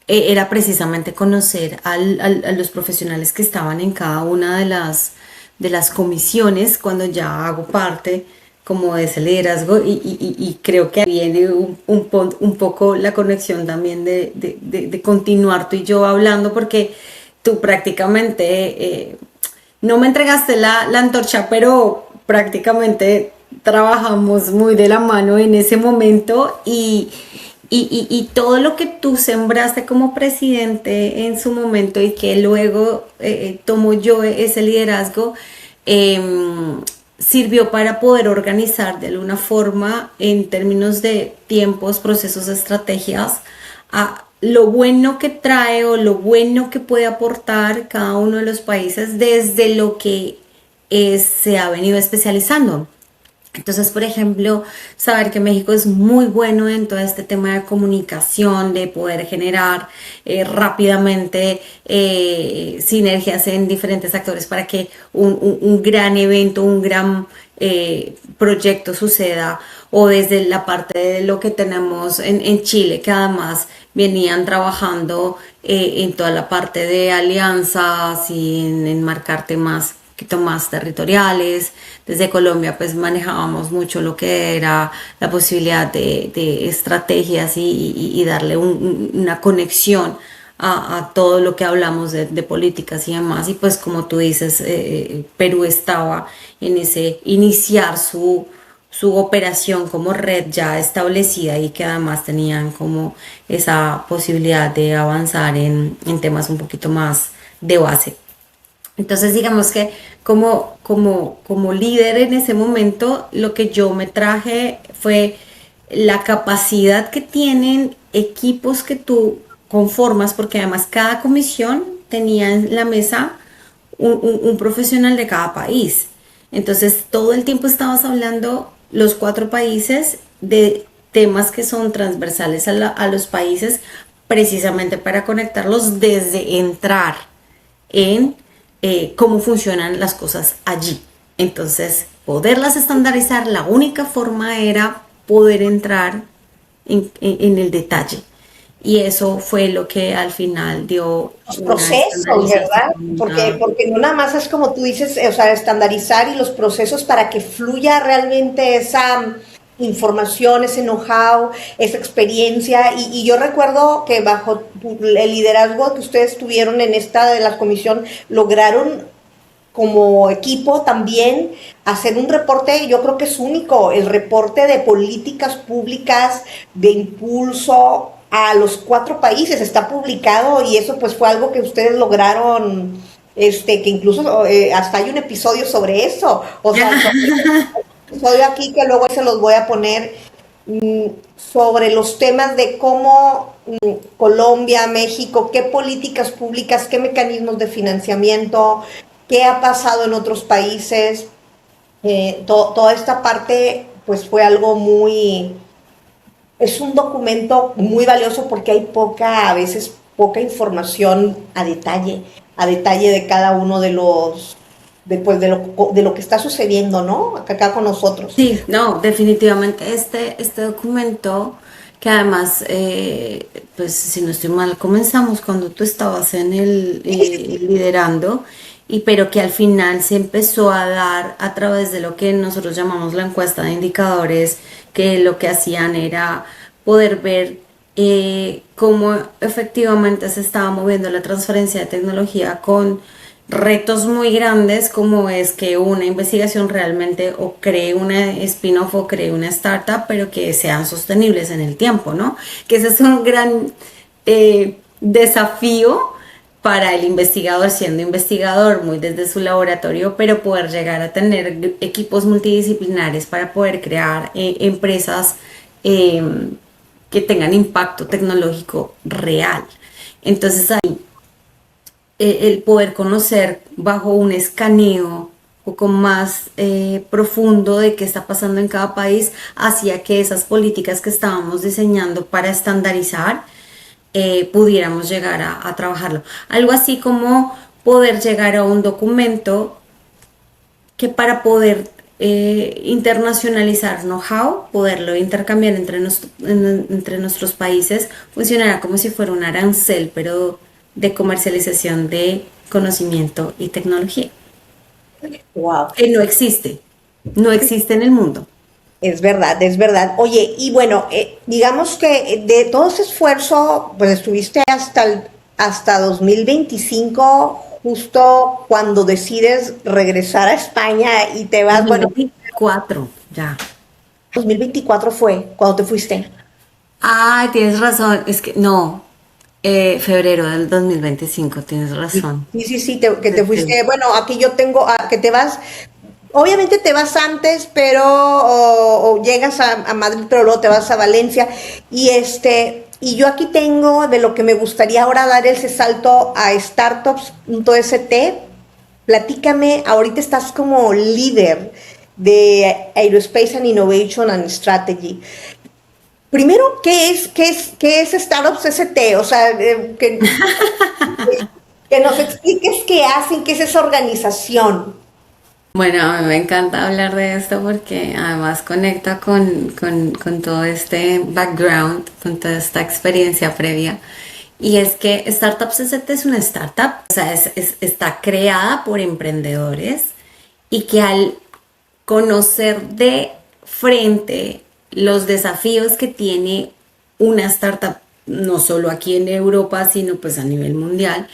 [SPEAKER 3] Era precisamente conocer a los profesionales que estaban en cada una de las comisiones. Cuando ya hago parte como de ese liderazgo y creo que viene un poco la conexión también de continuar tú y yo hablando, porque tú prácticamente no me entregaste la antorcha, pero prácticamente trabajamos muy de la mano en ese momento y todo lo que tú sembraste como presidente en su momento y que luego tomo yo ese liderazgo, sirvió para poder organizar de alguna forma en términos de tiempos, procesos, estrategias, a lo bueno que trae o lo bueno que puede aportar cada uno de los países desde lo que se ha venido especializando. Entonces, por ejemplo, saber que México es muy bueno en todo este tema de comunicación, de poder generar rápidamente sinergias en diferentes actores para que un gran evento, un gran proyecto suceda, o desde la parte de lo que tenemos en Chile, que además venían trabajando en toda la parte de alianzas y en enmarcar temas un poquito más territoriales. Desde Colombia pues manejábamos mucho lo que era la posibilidad de estrategias y darle una conexión a todo lo que hablamos de políticas y demás. Y pues como tú dices, Perú estaba en ese iniciar su operación como red ya establecida y que además tenían como esa posibilidad de avanzar en temas un poquito más de base. Entonces digamos que como líder en ese momento, lo que yo me traje fue la capacidad que tienen equipos que tú conformas, porque además cada comisión tenía en la mesa un profesional de cada país. Entonces todo el tiempo estabas hablando los 4 países de temas que son transversales a los países, precisamente para conectarlos desde entrar en cómo funcionan las cosas allí. Entonces, poderlas estandarizar, la única forma era poder entrar en el detalle. Y eso fue lo que al final dio
[SPEAKER 2] los procesos, ¿verdad? Porque no nada más es como tú dices, o sea, estandarizar y los procesos para que fluya realmente esa información, ese know-how, esa experiencia. Y yo recuerdo que bajo el liderazgo que ustedes tuvieron en esta de la comisión, lograron como equipo también hacer un reporte, yo creo que es único, el reporte de políticas públicas de impulso a los 4 países. Está publicado y eso pues fue algo que ustedes lograron, que incluso hasta hay un episodio sobre eso, o sea, un episodio aquí que luego se los voy a poner sobre los temas de cómo Colombia, México, qué políticas públicas, qué mecanismos de financiamiento, qué ha pasado en otros países. Toda esta parte pues fue algo es un documento muy valioso porque hay a veces poca información a detalle de cada uno de los, de lo que está sucediendo, ¿no? Acá con nosotros.
[SPEAKER 3] Sí, no, definitivamente este documento, que además, pues si no estoy mal, comenzamos cuando tú estabas en el liderando, pero que al final se empezó a dar a través de lo que nosotros llamamos la encuesta de indicadores, que lo que hacían era poder ver cómo efectivamente se estaba moviendo la transferencia de tecnología con retos muy grandes, como es que una investigación realmente o cree una spin-off o cree una startup, pero que sean sostenibles en el tiempo, ¿no? Que ese es un gran desafío para el investigador, siendo investigador muy desde su laboratorio, pero poder llegar a tener equipos multidisciplinares para poder crear empresas que tengan impacto tecnológico real. Entonces ahí el poder conocer bajo un escaneo un poco más profundo de qué está pasando en cada país, hacía que esas políticas que estábamos diseñando para estandarizar pudiéramos llegar a trabajarlo. Algo así como poder llegar a un documento que para poder internacionalizar know-how, poderlo intercambiar entre nuestros países, funcionará como si fuera un arancel, pero de comercialización de conocimiento y tecnología.
[SPEAKER 2] Wow.
[SPEAKER 3] Que no existe en el mundo.
[SPEAKER 2] Es verdad, es verdad. Oye, y bueno, digamos que de todo ese esfuerzo, pues estuviste hasta 2025, justo cuando decides regresar a España y te vas, bueno,
[SPEAKER 3] 2024, ya.
[SPEAKER 2] 2024 fue cuando te fuiste.
[SPEAKER 3] Ay, tienes razón, es que no, febrero del 2025, tienes razón.
[SPEAKER 2] Sí, sí, sí, que te fuiste. Bueno, aquí yo tengo que te vas. Obviamente te vas antes, pero o llegas a Madrid, pero luego te vas a Valencia. Y yo aquí tengo de lo que me gustaría ahora dar ese salto a startups.st. Platícame, ahorita estás como líder de Aerospace and Innovation and Strategy. Primero, ¿qué es Startups ST? O sea, que nos expliques qué hacen, qué es esa organización.
[SPEAKER 3] Bueno, a mí me encanta hablar de esto porque además conecta con todo este background, con toda esta experiencia previa. Y es que Startups ST es una startup, o sea, está creada por emprendedores y que al conocer de frente los desafíos que tiene una startup, no solo aquí en Europa, sino pues a nivel mundial,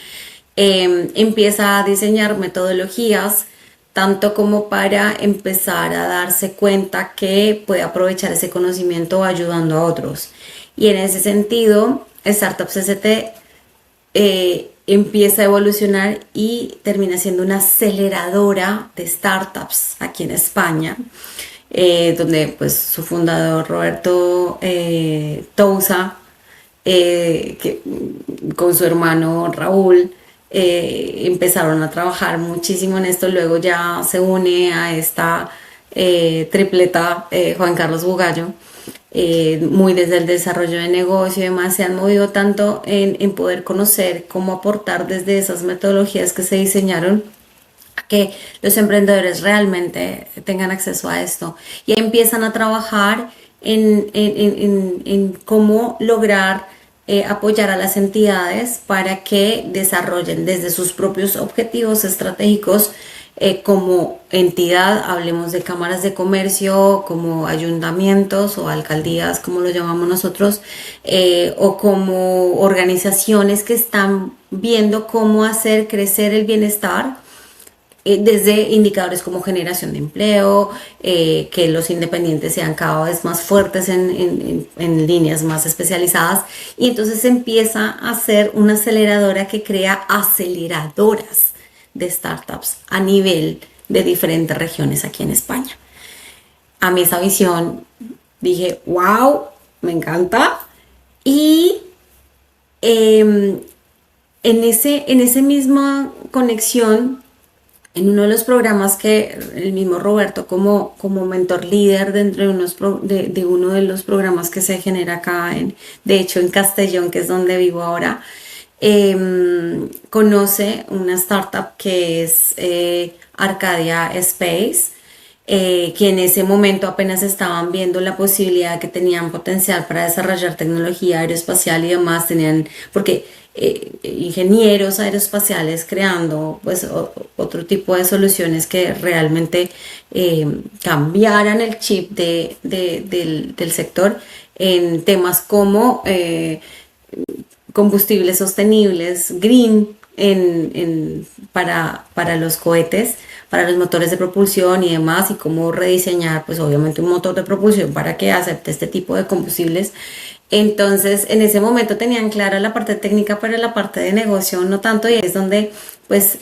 [SPEAKER 3] empieza a diseñar metodologías tanto como para empezar a darse cuenta que puede aprovechar ese conocimiento ayudando a otros. Y en ese sentido, Startups ST empieza a evolucionar y termina siendo una aceleradora de startups aquí en España, donde pues su fundador Roberto Touza, con su hermano Raúl, empezaron a trabajar muchísimo en esto. Luego ya se une a esta tripleta, Juan Carlos Bugallo, muy desde el desarrollo de negocio y demás. Se han movido tanto en poder conocer cómo aportar desde esas metodologías que se diseñaron a que los emprendedores realmente tengan acceso a esto, y empiezan a trabajar en cómo lograr apoyar a las entidades para que desarrollen desde sus propios objetivos estratégicos, como entidad, hablemos de cámaras de comercio, como ayuntamientos o alcaldías, como lo llamamos nosotros, o como organizaciones que están viendo cómo hacer crecer el bienestar, desde indicadores como generación de empleo, que los independientes sean cada vez más fuertes en líneas más especializadas. Y entonces se empieza a hacer una aceleradora que crea aceleradoras de startups a nivel de diferentes regiones aquí en España. A mí esa visión dije, wow, me encanta. Y en esa misma conexión, en uno de los programas que el mismo Roberto como mentor líder de uno de los programas que se genera acá, de hecho en Castellón, que es donde vivo ahora, conoce una startup que es Arcadia Space, que en ese momento apenas estaban viendo la posibilidad, que tenían potencial para desarrollar tecnología aeroespacial y demás, porque ingenieros aeroespaciales creando pues otro tipo de soluciones que realmente cambiaran el chip del sector en temas como combustibles sostenibles, green, para los cohetes, para los motores de propulsión y demás, y cómo rediseñar pues obviamente un motor de propulsión para que acepte este tipo de combustibles. Entonces en ese momento tenían clara la parte técnica, pero la parte de negocio no tanto, y es donde pues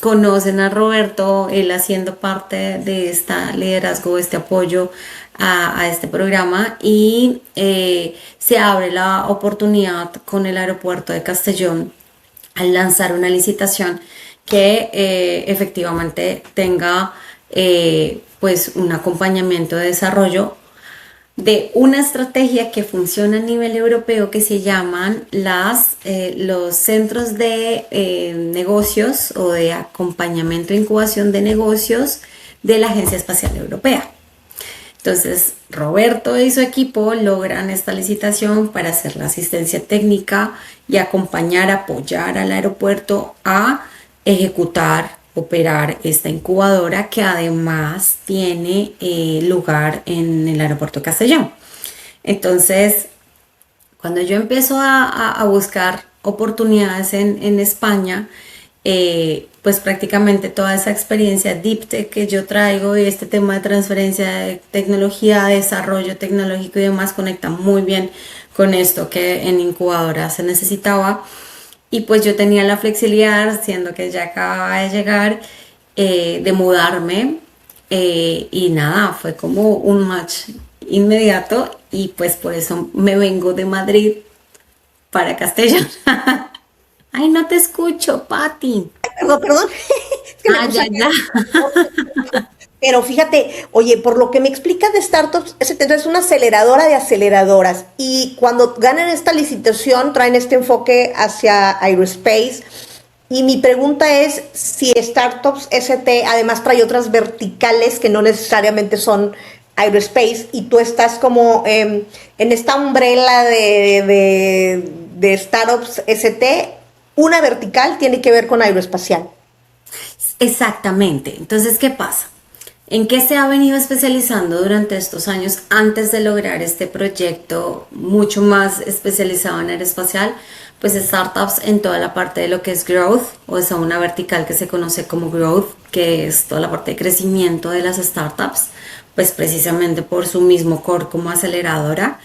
[SPEAKER 3] conocen a Roberto, él haciendo parte de este liderazgo, este apoyo a este programa, y se abre la oportunidad con el aeropuerto de Castellón al lanzar una licitación que efectivamente tenga pues un acompañamiento de desarrollo de una estrategia que funciona a nivel europeo, que se llaman los centros de negocios o de acompañamiento e incubación de negocios de la Agencia Espacial Europea. Entonces, Roberto y su equipo logran esta licitación para hacer la asistencia técnica y apoyar al aeropuerto a ejecutar operar esta incubadora que además tiene lugar en el aeropuerto Castellón. Entonces, cuando yo empiezo a buscar oportunidades en España, pues prácticamente toda esa experiencia Deep Tech que yo traigo y este tema de transferencia de tecnología, desarrollo tecnológico y demás conecta muy bien con esto que en incubadora se necesitaba. Y pues yo tenía la flexibilidad, siendo que ya acababa de llegar, de mudarme, y nada, fue como un match inmediato y pues por eso me vengo de Madrid para Castellón. Ay, no te escucho, Pati.
[SPEAKER 2] Perdón. Es que me puse ya. Pero fíjate, oye, por lo que me explicas de startups, es una aceleradora de aceleradoras. Y cuando ganan esta licitación, traen este enfoque hacia aerospace. Y mi pregunta es si Startups ST además trae otras verticales que no necesariamente son aerospace, y tú estás como en esta umbrella de Startups ST, una vertical tiene que ver con aeroespacial.
[SPEAKER 3] Exactamente. Entonces, ¿qué pasa? ¿En qué se ha venido especializando durante estos años antes de lograr este proyecto mucho más especializado en aeroespacial? Pues startups en toda la parte de lo que es growth, o sea, una vertical que se conoce como growth, que es toda la parte de crecimiento de las startups, pues precisamente por su mismo core como aceleradora,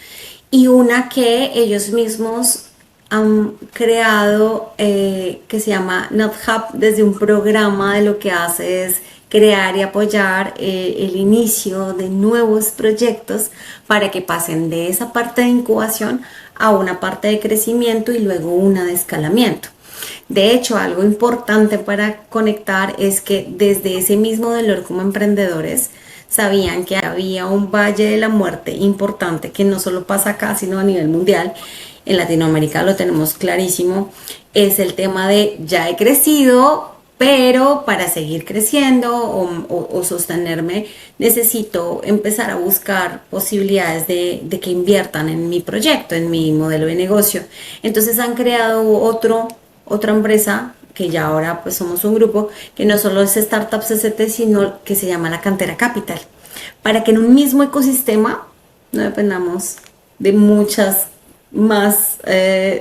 [SPEAKER 3] y una que ellos mismos han creado que se llama NotHub, desde un programa de lo que hace es crear y apoyar el inicio de nuevos proyectos para que pasen de esa parte de incubación a una parte de crecimiento y luego una de escalamiento. De hecho, algo importante para conectar es que desde ese mismo dolor como emprendedores sabían que había un valle de la muerte importante que no solo pasa acá, sino a nivel mundial. En Latinoamérica lo tenemos clarísimo, es el tema de ya he crecido, pero para seguir creciendo o sostenerme necesito empezar a buscar posibilidades de que inviertan en mi proyecto, en mi modelo de negocio. Entonces han creado otra empresa, que ya ahora pues somos un grupo, que no solo es Startups ST, sino que se llama La Cantera Capital, para que en un mismo ecosistema no dependamos de muchas más,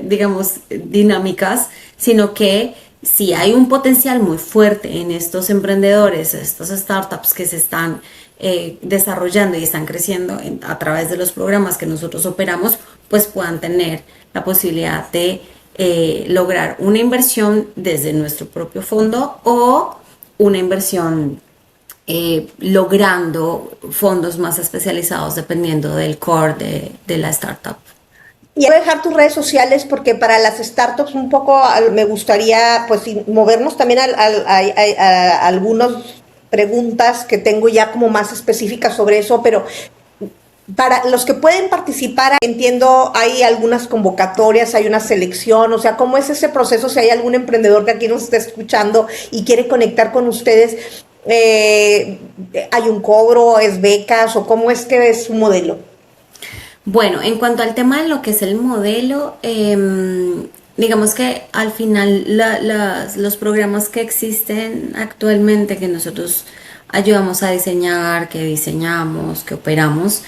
[SPEAKER 3] digamos, dinámicas, sino que si hay un potencial muy fuerte en estos emprendedores, estos startups que se están desarrollando y están creciendo a través de los programas que nosotros operamos, pues puedan tener la posibilidad de lograr una inversión desde nuestro propio fondo o una inversión logrando fondos más especializados dependiendo del core de la startup.
[SPEAKER 2] Y voy a dejar tus redes sociales porque para las startups un poco me gustaría pues movernos también a algunas preguntas que tengo ya como más específicas sobre eso, pero para los que pueden participar, entiendo, hay algunas convocatorias, hay una selección, o sea, ¿cómo es ese proceso? Si hay algún emprendedor que aquí nos está escuchando y quiere conectar con ustedes, ¿hay un cobro, es becas o cómo es que es su modelo?
[SPEAKER 3] Bueno, en cuanto al tema de lo que es el modelo, digamos que al final los programas que existen actualmente que nosotros ayudamos a diseñar, que diseñamos, que operamos,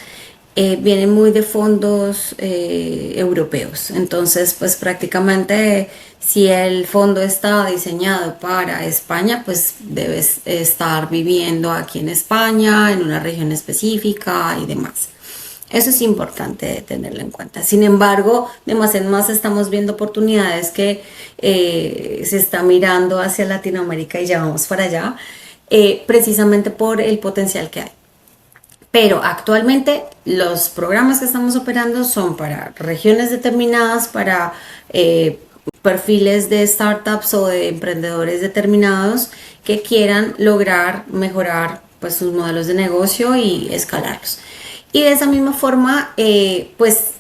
[SPEAKER 3] vienen muy de fondos europeos. Entonces, pues prácticamente si el fondo está diseñado para España, pues debes estar viviendo aquí en España, en una región específica y demás. Eso es importante tenerlo en cuenta. Sin embargo, de más en más estamos viendo oportunidades que se está mirando hacia Latinoamérica y ya vamos para allá, precisamente por el potencial que hay. Pero actualmente los programas que estamos operando son para regiones determinadas, para perfiles de startups o de emprendedores determinados que quieran lograr mejorar pues, sus modelos de negocio y escalarlos. Y de esa misma forma, pues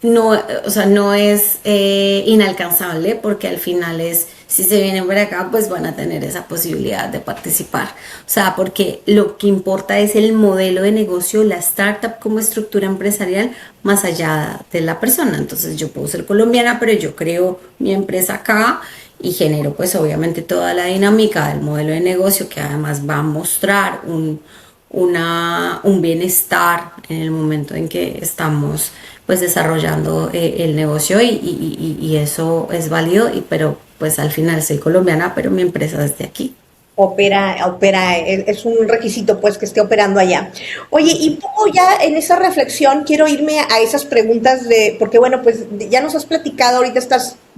[SPEAKER 3] no, o sea, no es inalcanzable, porque al final es, si se vienen por acá, pues van a tener esa posibilidad de participar. O sea, porque lo que importa es el modelo de negocio, la startup como estructura empresarial, más allá de la persona. Entonces yo puedo ser colombiana, pero yo creo mi empresa acá y genero pues obviamente toda la dinámica del modelo de negocio que además va a mostrar un bienestar en el momento en que estamos pues desarrollando el negocio y eso es válido, pero pues al final soy colombiana, pero mi empresa es de aquí.
[SPEAKER 2] Opera, es un requisito pues que esté operando allá. Oye, y un poco ya en esa reflexión quiero irme a esas preguntas porque bueno, pues ya nos has platicado, ahorita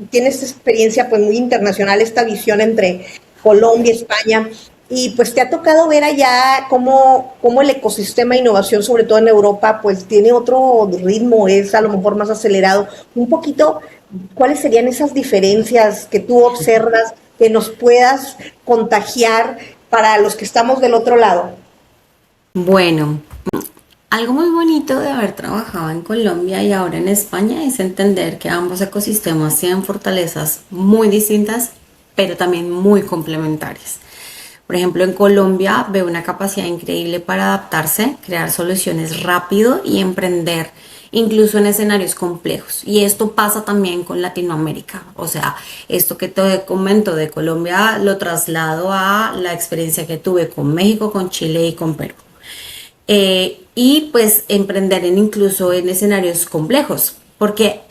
[SPEAKER 2] tienes experiencia pues muy internacional, esta visión entre Colombia, España, y pues te ha tocado ver allá cómo el ecosistema de innovación, sobre todo en Europa, pues tiene otro ritmo, es a lo mejor más acelerado. Un poquito, ¿cuáles serían esas diferencias que tú observas que nos puedas contagiar para los que estamos del otro lado?
[SPEAKER 3] Bueno, algo muy bonito de haber trabajado en Colombia y ahora en España es entender que ambos ecosistemas tienen fortalezas muy distintas, pero también muy complementarias. Por ejemplo, en Colombia veo una capacidad increíble para adaptarse, crear soluciones rápido y emprender incluso en escenarios complejos. Y esto pasa también con Latinoamérica. O sea, esto que te comento de Colombia lo traslado a la experiencia que tuve con México, con Chile y con Perú. Y pues emprender incluso en escenarios complejos, porque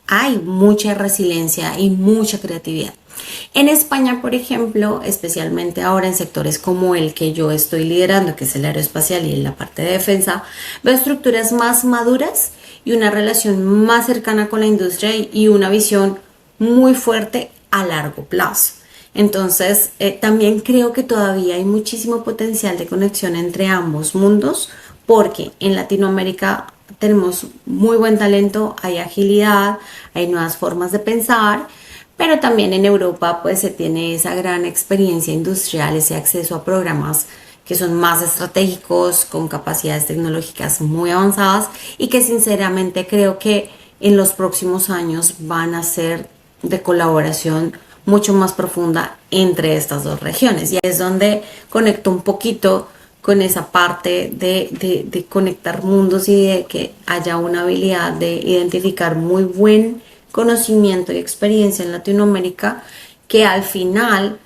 [SPEAKER 3] hay mucha resiliencia y mucha creatividad. En España, por ejemplo, especialmente ahora en sectores como el que yo estoy liderando, que es el aeroespacial y en la parte de defensa, veo estructuras más maduras y una relación más cercana con la industria y una visión muy fuerte a largo plazo. Entonces, también creo que todavía hay muchísimo potencial de conexión entre ambos mundos, porque en Latinoamérica tenemos muy buen talento, hay agilidad, hay nuevas formas de pensar, pero también en Europa pues se tiene esa gran experiencia industrial, ese acceso a programas que son más estratégicos, con capacidades tecnológicas muy avanzadas y que sinceramente creo que en los próximos años van a ser de colaboración mucho más profunda entre estas dos regiones. Y es donde conecto un poquito con esa parte de conectar mundos y de que haya una habilidad de identificar muy buen conocimiento y experiencia en Latinoamérica, que al final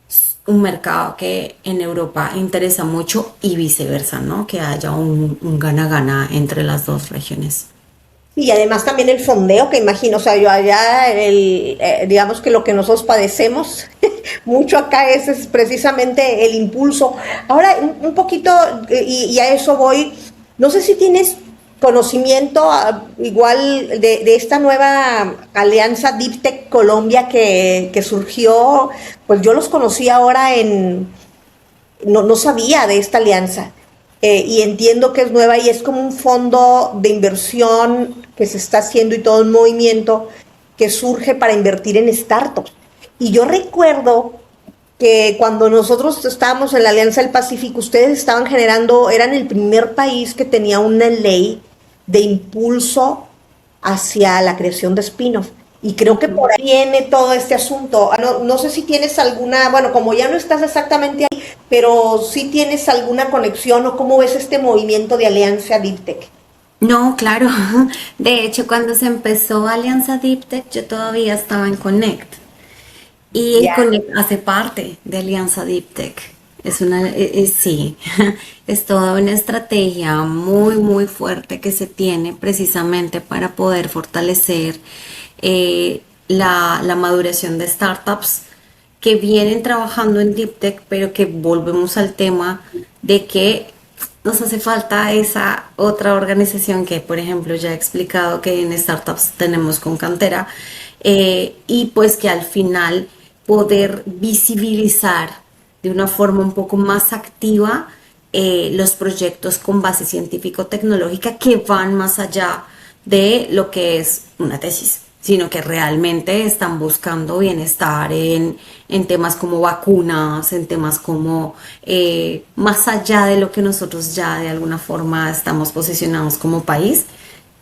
[SPEAKER 3] es un mercado que en Europa interesa mucho y viceversa, ¿no? Que haya un gana-gana entre las dos regiones.
[SPEAKER 2] Y además también el fondeo, que imagino, o sea, yo allá, digamos que lo que nosotros padecemos mucho acá es precisamente el impulso. Ahora, un poquito, y a eso voy, no sé si tienes conocimiento igual de esta nueva alianza Deep Tech Colombia que surgió, pues yo los conocí ahora no sabía de esta alianza. Y entiendo que es nueva y es como un fondo de inversión que se está haciendo y todo un movimiento que surge para invertir en startups. Y yo recuerdo que cuando nosotros estábamos en la Alianza del Pacífico, ustedes eran el primer país que tenía una ley de impulso hacia la creación de spin-off. Y creo que por ahí viene todo este asunto. No sé si tienes alguna, bueno, como ya no estás exactamente ahí, pero si tienes alguna conexión o cómo ves este movimiento de Alianza Deep Tech.
[SPEAKER 3] No, claro. De hecho, cuando se empezó Alianza Deep Tech, yo todavía estaba en Connect. Y
[SPEAKER 2] Ya.
[SPEAKER 3] Connect hace parte de Alianza Deep Tech. Sí, es toda una estrategia muy, muy fuerte que se tiene precisamente para poder fortalecer la maduración de startups que vienen trabajando en Deep Tech, pero que volvemos al tema de que nos hace falta esa otra organización que, por ejemplo, ya he explicado que en startups tenemos con Cantera, y pues que al final poder visibilizar de una forma un poco más activa los proyectos con base científico-tecnológica que van más allá de lo que es una tesis, sino que realmente están buscando bienestar en temas como vacunas, en temas como más allá de lo que nosotros ya de alguna forma estamos posicionados como país,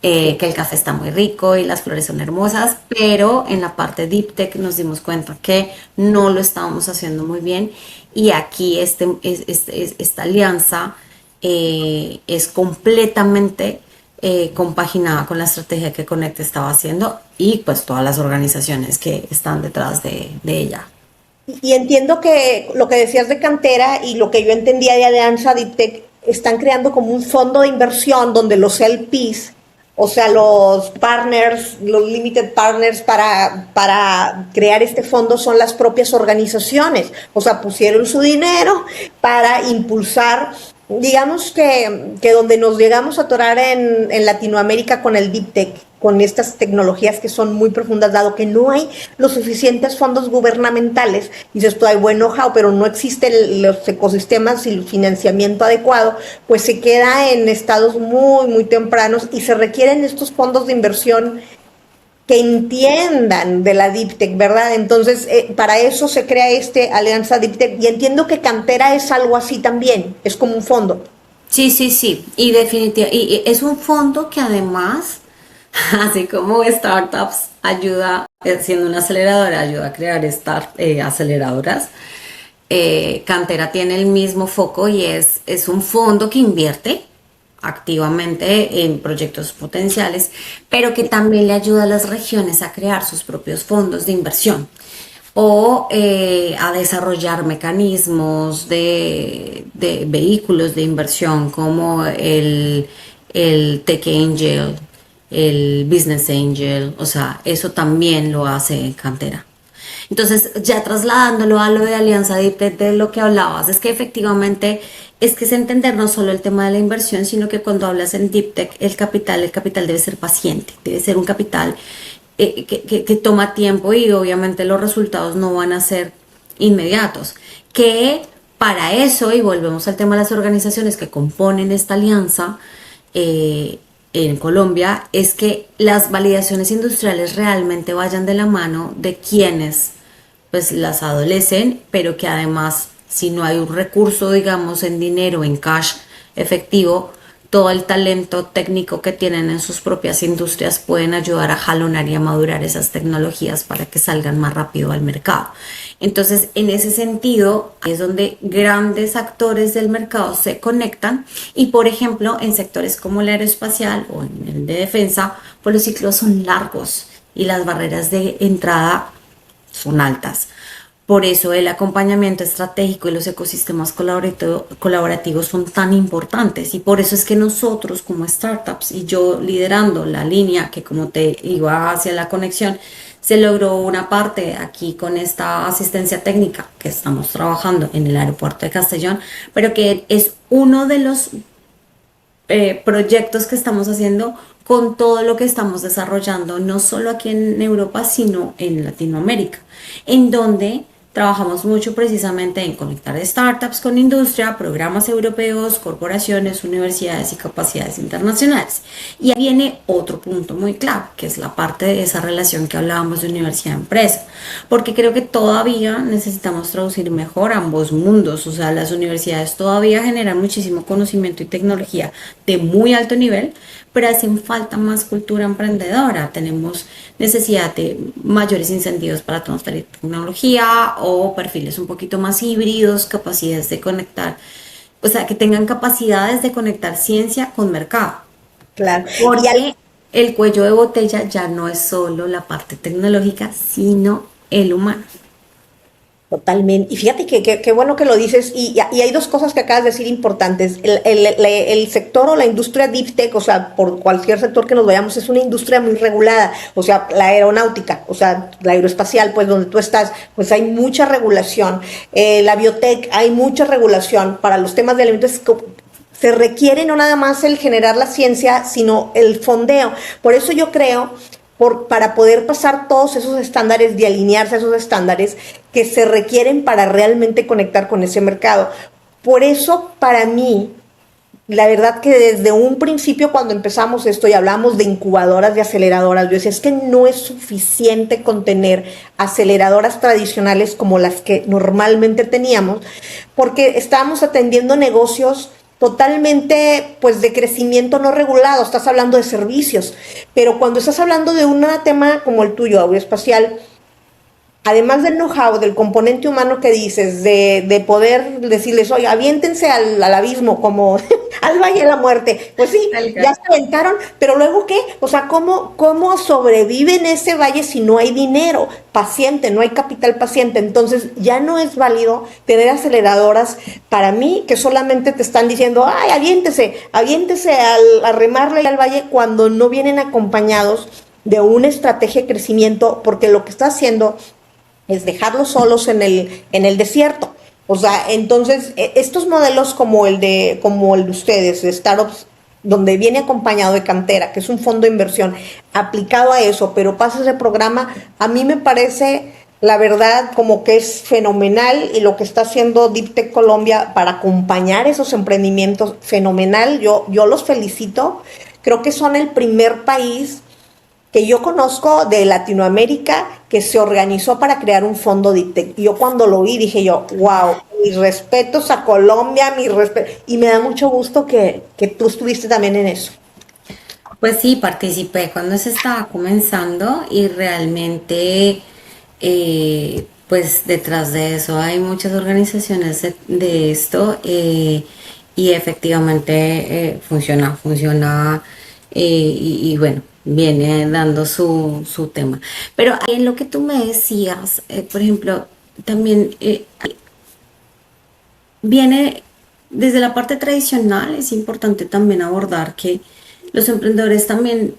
[SPEAKER 3] que el café está muy rico y las flores son hermosas, pero en la parte Deep Tech nos dimos cuenta que no lo estábamos haciendo muy bien y aquí esta alianza es completamente compaginaba con la estrategia que Conecta estaba haciendo y pues todas las organizaciones que están detrás de ella.
[SPEAKER 2] Y entiendo que lo que decías de cantera y lo que yo entendía de Alianza DeepTech, están creando como un fondo de inversión donde los LPs, o sea, los partners, los limited partners para crear este fondo son las propias organizaciones. O sea, pusieron su dinero para impulsar, digamos que donde nos llegamos a atorar en Latinoamérica con el Deep Tech, con estas tecnologías que son muy profundas, dado que no hay los suficientes fondos gubernamentales, dices tú, hay buen know-how, pero no existen los ecosistemas y el financiamiento adecuado, pues se queda en estados muy, muy tempranos y se requieren estos fondos de inversión que entiendan de la Deep Tech, ¿verdad? Entonces, para eso se crea Alianza Deep Tech, y entiendo que Cantera es algo así también, es como un fondo.
[SPEAKER 3] Sí, sí, sí, y definitivamente, y es un fondo que además, así como startups ayuda, siendo una aceleradora, ayuda a crear aceleradoras, Cantera tiene el mismo foco y es un fondo que invierte activamente en proyectos potenciales, pero que también le ayuda a las regiones a crear sus propios fondos de inversión o a desarrollar mecanismos de vehículos de inversión como el Tech Angel, el Business Angel, o sea, eso también lo hace Cantera. Entonces, ya trasladándolo a lo de Alianza de lo que hablabas, es que efectivamente es entender no solo el tema de la inversión, sino que cuando hablas en Deep Tech, el capital debe ser paciente, debe ser un capital que toma tiempo y obviamente los resultados no van a ser inmediatos. Que para eso, y volvemos al tema de las organizaciones que componen esta alianza, en Colombia, es que las validaciones industriales realmente vayan de la mano de quienes pues las adolecen, pero que además, si no hay un recurso, digamos, en dinero, en cash efectivo, todo el talento técnico que tienen en sus propias industrias pueden ayudar a jalonar y a madurar esas tecnologías para que salgan más rápido al mercado. Entonces, en ese sentido, es donde grandes actores del mercado se conectan y, por ejemplo, en sectores como el aeroespacial o en el de defensa, pues los ciclos son largos y las barreras de entrada son altas. Por eso el acompañamiento estratégico y los ecosistemas colaborativos son tan importantes, y por eso es que nosotros como startups y yo liderando la línea que, como te iba hacia la conexión, se logró una parte aquí con esta asistencia técnica que estamos trabajando en el aeropuerto de Castellón, pero que es uno de los proyectos que estamos haciendo con todo lo que estamos desarrollando, no solo aquí en Europa, sino en Latinoamérica, en donde trabajamos mucho precisamente en conectar startups con industria, programas europeos, corporaciones, universidades y capacidades internacionales. Y ahí viene otro punto muy clave, que es la parte de esa relación que hablábamos de universidad-empresa, porque creo que todavía necesitamos traducir mejor ambos mundos. O sea, las universidades todavía generan muchísimo conocimiento y tecnología de muy alto nivel, pero hacen falta más cultura emprendedora. Tenemos necesidad de mayores incentivos para transferir tecnología o perfiles un poquito más híbridos, capacidades de conectar, o sea, que tengan capacidades de conectar ciencia con mercado.
[SPEAKER 2] Claro.
[SPEAKER 3] Porque el cuello de botella ya no es solo la parte tecnológica, sino el humano.
[SPEAKER 2] Totalmente. Y fíjate que bueno que lo dices, y hay dos cosas que acabas de decir importantes. El sector o la industria Deep Tech, o sea, por cualquier sector que nos vayamos, es una industria muy regulada. O sea, la aeronáutica, o sea, la aeroespacial, pues donde tú estás, pues hay mucha regulación. La biotech, hay mucha regulación para los temas de alimentos. Se requiere no nada más el generar la ciencia, sino el fondeo. Por eso yo creo, para poder pasar todos esos estándares y alinearse a esos estándares que se requieren para realmente conectar con ese mercado. Por eso, para mí, la verdad que desde un principio, cuando empezamos esto y hablamos de incubadoras y aceleradoras, yo decía, es que no es suficiente con tener aceleradoras tradicionales como las que normalmente teníamos, porque estábamos atendiendo negocios totalmente, pues, de crecimiento no regulado. Estás hablando de servicios, pero cuando estás hablando de un tema como el tuyo, aeroespacial, además del know-how, del componente humano que dices, de poder decirles, oye, aviéntense al abismo, como al Valle de la Muerte. Pues sí, ya se aventaron, pero luego ¿qué? O sea, ¿cómo sobreviven ese valle si no hay dinero paciente, no hay capital paciente? Entonces ya no es válido tener aceleradoras para mí que solamente te están diciendo, ay, aviéntese a remarle al valle cuando no vienen acompañados de una estrategia de crecimiento, porque lo que está haciendo es dejarlos solos en el desierto. O sea, entonces, estos modelos como el de ustedes, de startups, donde viene acompañado de cantera, que es un fondo de inversión aplicado a eso, pero pasa ese programa, a mí me parece, la verdad, como que es fenomenal, y lo que está haciendo Deep Tech Colombia para acompañar esos emprendimientos, fenomenal. Yo los felicito. Creo que son el primer país que yo conozco de Latinoamérica que se organizó para crear un fondo de ITEC. Y yo cuando lo vi dije yo, wow, mis respetos a Colombia, y me da mucho gusto que tú estuviste también en eso.
[SPEAKER 3] Pues sí, participé cuando se estaba comenzando y realmente, pues detrás de eso hay muchas organizaciones de esto, y efectivamente funciona, y bueno, viene dando su tema. Pero en lo que tú me decías, por ejemplo, también viene desde la parte tradicional. Es importante también abordar que los emprendedores también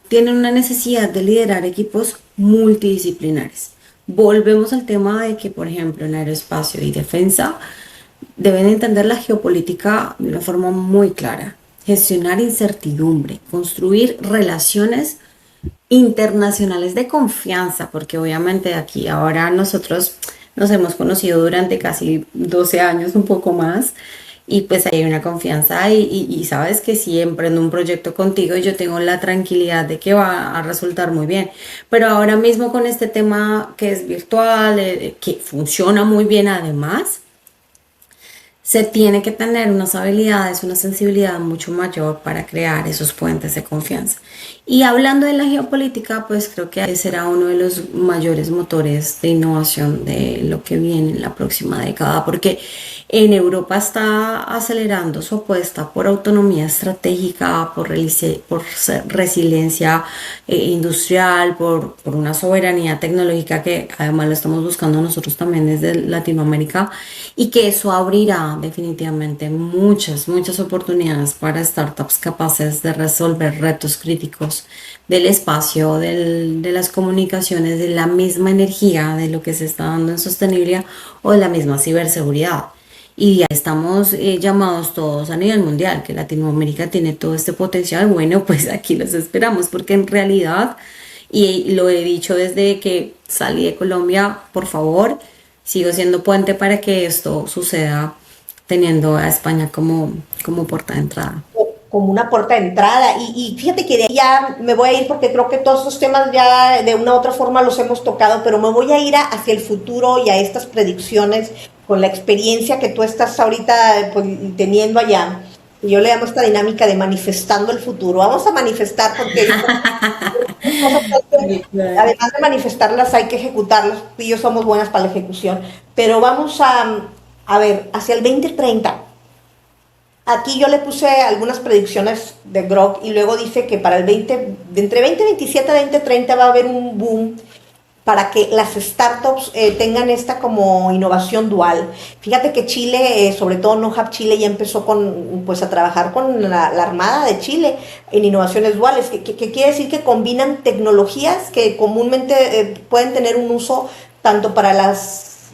[SPEAKER 3] tienen una necesidad de liderar equipos multidisciplinares. Volvemos al tema de que, por ejemplo, en aeroespacio y defensa deben entender la geopolítica de una forma muy clara, gestionar incertidumbre, construir relaciones internacionales de confianza, porque obviamente aquí ahora nosotros nos hemos conocido durante casi 12 años, un poco más, y pues hay una confianza y sabes que si emprendo un proyecto contigo, yo tengo la tranquilidad de que va a resultar muy bien. Pero ahora mismo con este tema que es virtual, que funciona muy bien además, se tiene que tener unas habilidades, una sensibilidad mucho mayor para crear esos puentes de confianza. Y hablando de la geopolítica, pues creo que será uno de los mayores motores de innovación de lo que viene en la próxima década, porque en Europa está acelerando su apuesta por autonomía estratégica, por resiliencia industrial, por una soberanía tecnológica que además lo estamos buscando nosotros también desde Latinoamérica, y que eso abrirá definitivamente muchas oportunidades para startups capaces de resolver retos críticos del espacio, de las comunicaciones, de la misma energía, de lo que se está dando en sostenibilidad o de la misma ciberseguridad. Y ya estamos llamados todos a nivel mundial, que Latinoamérica tiene todo este potencial. Bueno, pues aquí los esperamos, porque en realidad, y lo he dicho desde que salí de Colombia, por favor, sigo siendo puente para que esto suceda, teniendo a España como puerta de entrada.
[SPEAKER 2] Como una puerta de entrada, y fíjate que de ahí ya me voy a ir, porque creo que todos estos temas ya de una u otra forma los hemos tocado, pero me voy a ir hacia el futuro y a estas predicciones con la experiencia que tú estás ahorita pues, teniendo allá. Y yo le llamo esta dinámica de manifestando el futuro. Vamos a manifestar, porque además de manifestarlas hay que ejecutarlas, y yo somos buenas para la ejecución, pero vamos a ver, hacia el 2030. Aquí yo le puse algunas predicciones de Grok, y luego dice que para entre 2027 y 2030 va a haber un boom para que las startups tengan esta como innovación dual. Fíjate que Chile, sobre todo NoHub Chile, ya empezó a trabajar con la Armada de Chile en innovaciones duales, que quiere decir que combinan tecnologías que comúnmente pueden tener un uso tanto para las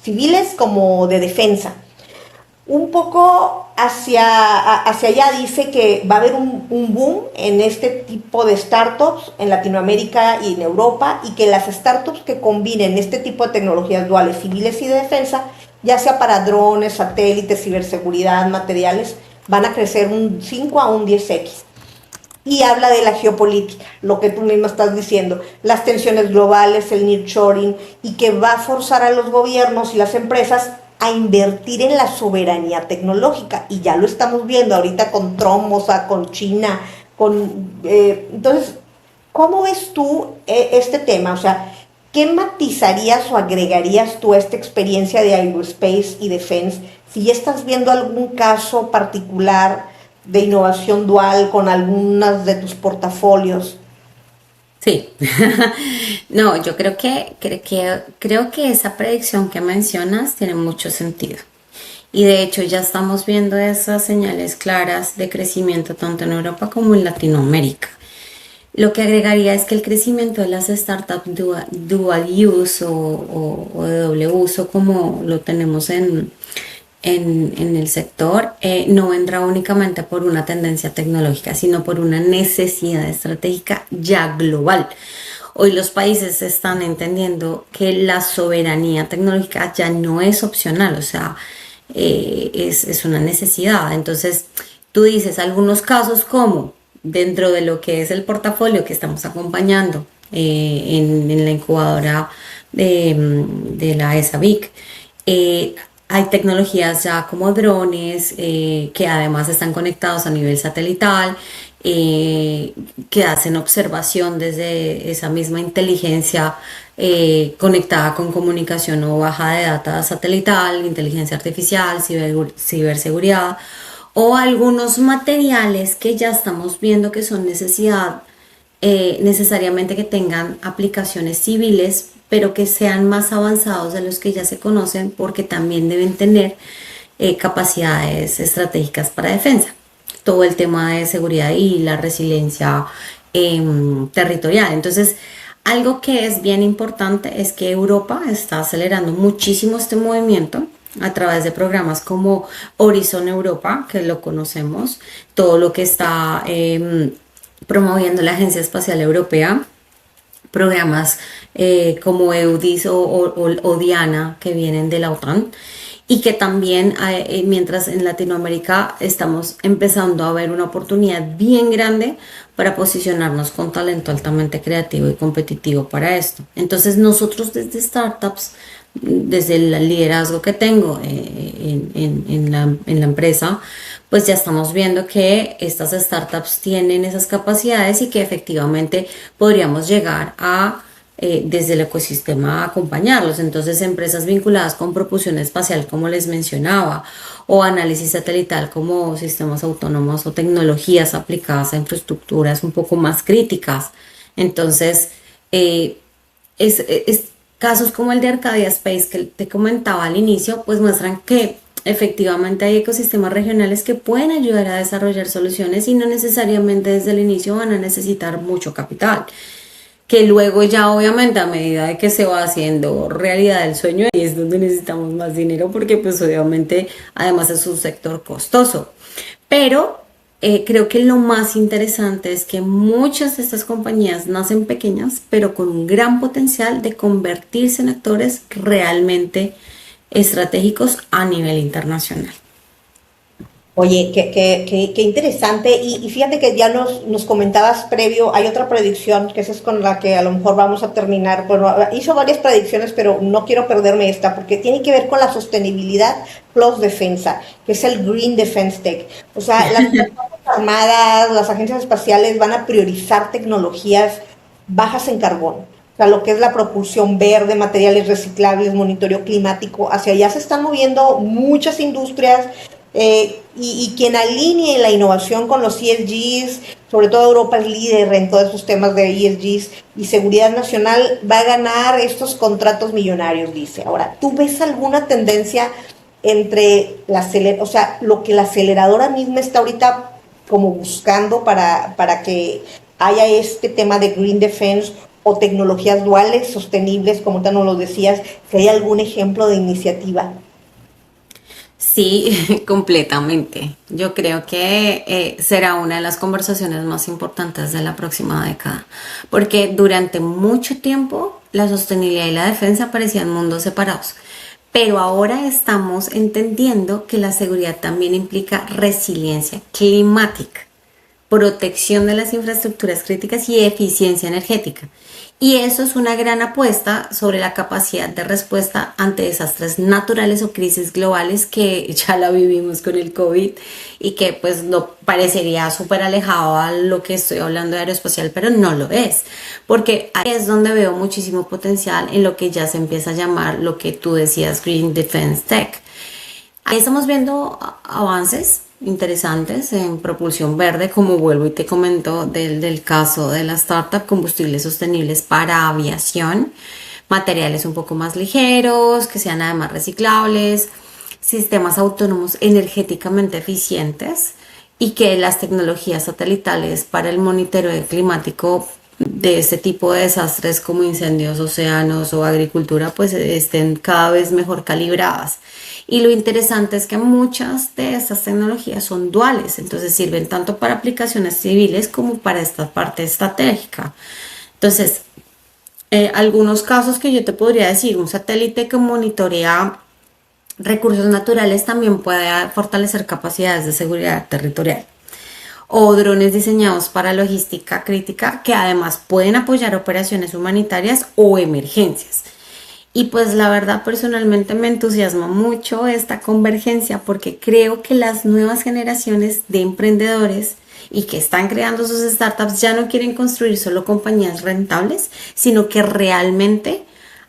[SPEAKER 2] civiles como de defensa. Un poco hacia allá dice que va a haber un boom en este tipo de startups en Latinoamérica y en Europa, y que las startups que combinen este tipo de tecnologías duales, civiles y de defensa, ya sea para drones, satélites, ciberseguridad, materiales, van a crecer un 5 a un 10x. Y habla de la geopolítica, lo que tú misma estás diciendo, las tensiones globales, el nearshoring, y que va a forzar a los gobiernos y las empresas a invertir en la soberanía tecnológica, y ya lo estamos viendo ahorita con Trump, o sea, con China, entonces, ¿cómo ves tú este tema? O sea, ¿qué matizarías o agregarías tú a esta experiencia de aerospace y defense? Si ya estás viendo algún caso particular de innovación dual con algunas de tus portafolios.
[SPEAKER 3] Sí, no, yo creo que esa predicción que mencionas tiene mucho sentido. Y de hecho ya estamos viendo esas señales claras de crecimiento tanto en Europa como en Latinoamérica. Lo que agregaría es que el crecimiento de las startups dual use o de doble uso, como lo tenemos en el sector, no vendrá únicamente por una tendencia tecnológica, sino por una necesidad estratégica ya global. Hoy los países están entendiendo que la soberanía tecnológica ya no es opcional, o sea, es una necesidad. Entonces, tú dices algunos casos como dentro de lo que es el portafolio que estamos acompañando en la incubadora de la ESABIC. Hay tecnologías ya como drones que además están conectados a nivel satelital, que hacen observación desde esa misma inteligencia conectada con comunicación o baja de data satelital, inteligencia artificial, ciberseguridad, o algunos materiales que ya estamos viendo que son necesariamente que tengan aplicaciones civiles, pero que sean más avanzados de los que ya se conocen, porque también deben tener capacidades estratégicas para defensa. Todo el tema de seguridad y la resiliencia territorial. Entonces, algo que es bien importante es que Europa está acelerando muchísimo este movimiento a través de programas como Horizon Europa, que lo conocemos, todo lo que está promoviendo la Agencia Espacial Europea, programas como EUDIS o Diana, que vienen de la OTAN, y que también, mientras en Latinoamérica estamos empezando a ver una oportunidad bien grande para posicionarnos con talento altamente creativo y competitivo para esto. Entonces nosotros desde startups, desde el liderazgo que tengo en la empresa, pues ya estamos viendo que estas startups tienen esas capacidades y que efectivamente podríamos llegar a desde el ecosistema a acompañarlos. Entonces, empresas vinculadas con propulsión espacial, como les mencionaba, o análisis satelital como sistemas autónomos o tecnologías aplicadas a infraestructuras un poco más críticas. Entonces, casos como el de Arcadia Space que te comentaba al inicio, pues muestran que efectivamente hay ecosistemas regionales que pueden ayudar a desarrollar soluciones y no necesariamente desde el inicio van a necesitar mucho capital, que luego ya obviamente a medida de que se va haciendo realidad el sueño, ahí es donde necesitamos más dinero, porque pues obviamente además es un sector costoso. Pero creo que lo más interesante es que muchas de estas compañías nacen pequeñas, pero con un gran potencial de convertirse en actores realmente estratégicos a nivel internacional.
[SPEAKER 2] Oye, qué interesante. Y fíjate que ya nos comentabas previo, hay otra predicción, que esa es con la que a lo mejor vamos a terminar. Bueno, hizo varias predicciones, pero no quiero perderme esta, porque tiene que ver con la sostenibilidad plus defensa, que es el Green Defense Tech. O sea, las Fuerzas Armadas, las agencias espaciales van a priorizar tecnologías bajas en carbón. O sea, lo que es la propulsión verde, materiales reciclables, monitoreo climático, hacia allá se están moviendo muchas industrias. Y quien alinee la innovación con los ESGs, sobre todo Europa es líder en todos esos temas de ESGs y seguridad nacional, va a ganar estos contratos millonarios, dice. Ahora, ¿tú ves alguna tendencia entre o sea, lo que la aceleradora misma está ahorita como buscando para que haya este tema de Green Defense o tecnologías duales sostenibles, como tú nos lo decías, que hay algún ejemplo de iniciativa?
[SPEAKER 3] Sí, completamente. Yo creo que será una de las conversaciones más importantes de la próxima década, porque durante mucho tiempo la sostenibilidad y la defensa parecían mundos separados, pero ahora estamos entendiendo que la seguridad también implica resiliencia climática. protección de las infraestructuras críticas y eficiencia energética. Y eso es una gran apuesta sobre la capacidad de respuesta ante desastres naturales o crisis globales que ya la vivimos con el COVID y que pues no parecería súper alejado a lo que estoy hablando de aeroespacial, pero no lo es, porque ahí es donde veo muchísimo potencial en lo que ya se empieza a llamar lo que tú decías Green Defense Tech. Ahí estamos viendo avances interesantes en propulsión verde, como vuelvo y te comento del caso de la startup combustibles sostenibles para aviación, materiales un poco más ligeros, que sean además reciclables, sistemas autónomos energéticamente eficientes y que las tecnologías satelitales para el monitoreo climático de este tipo de desastres como incendios, océanos o agricultura pues estén cada vez mejor calibradas. Y lo interesante es que muchas de estas tecnologías son duales, entonces sirven tanto para aplicaciones civiles como para esta parte estratégica. Entonces, algunos casos que yo te podría decir, un satélite que monitorea recursos naturales también puede fortalecer capacidades de seguridad territorial. O drones diseñados para logística crítica que además pueden apoyar operaciones humanitarias o emergencias. Y pues la verdad personalmente me entusiasma mucho esta convergencia porque creo que las nuevas generaciones de emprendedores y que están creando sus startups ya no quieren construir solo compañías rentables, sino que realmente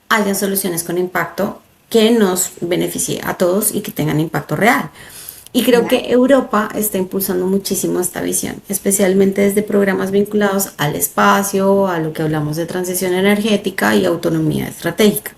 [SPEAKER 3] hayan soluciones con impacto que nos beneficie a todos y que tengan impacto real. Y creo que Europa está impulsando muchísimo esta visión, especialmente desde programas vinculados al espacio, a lo que hablamos de transición energética y autonomía estratégica.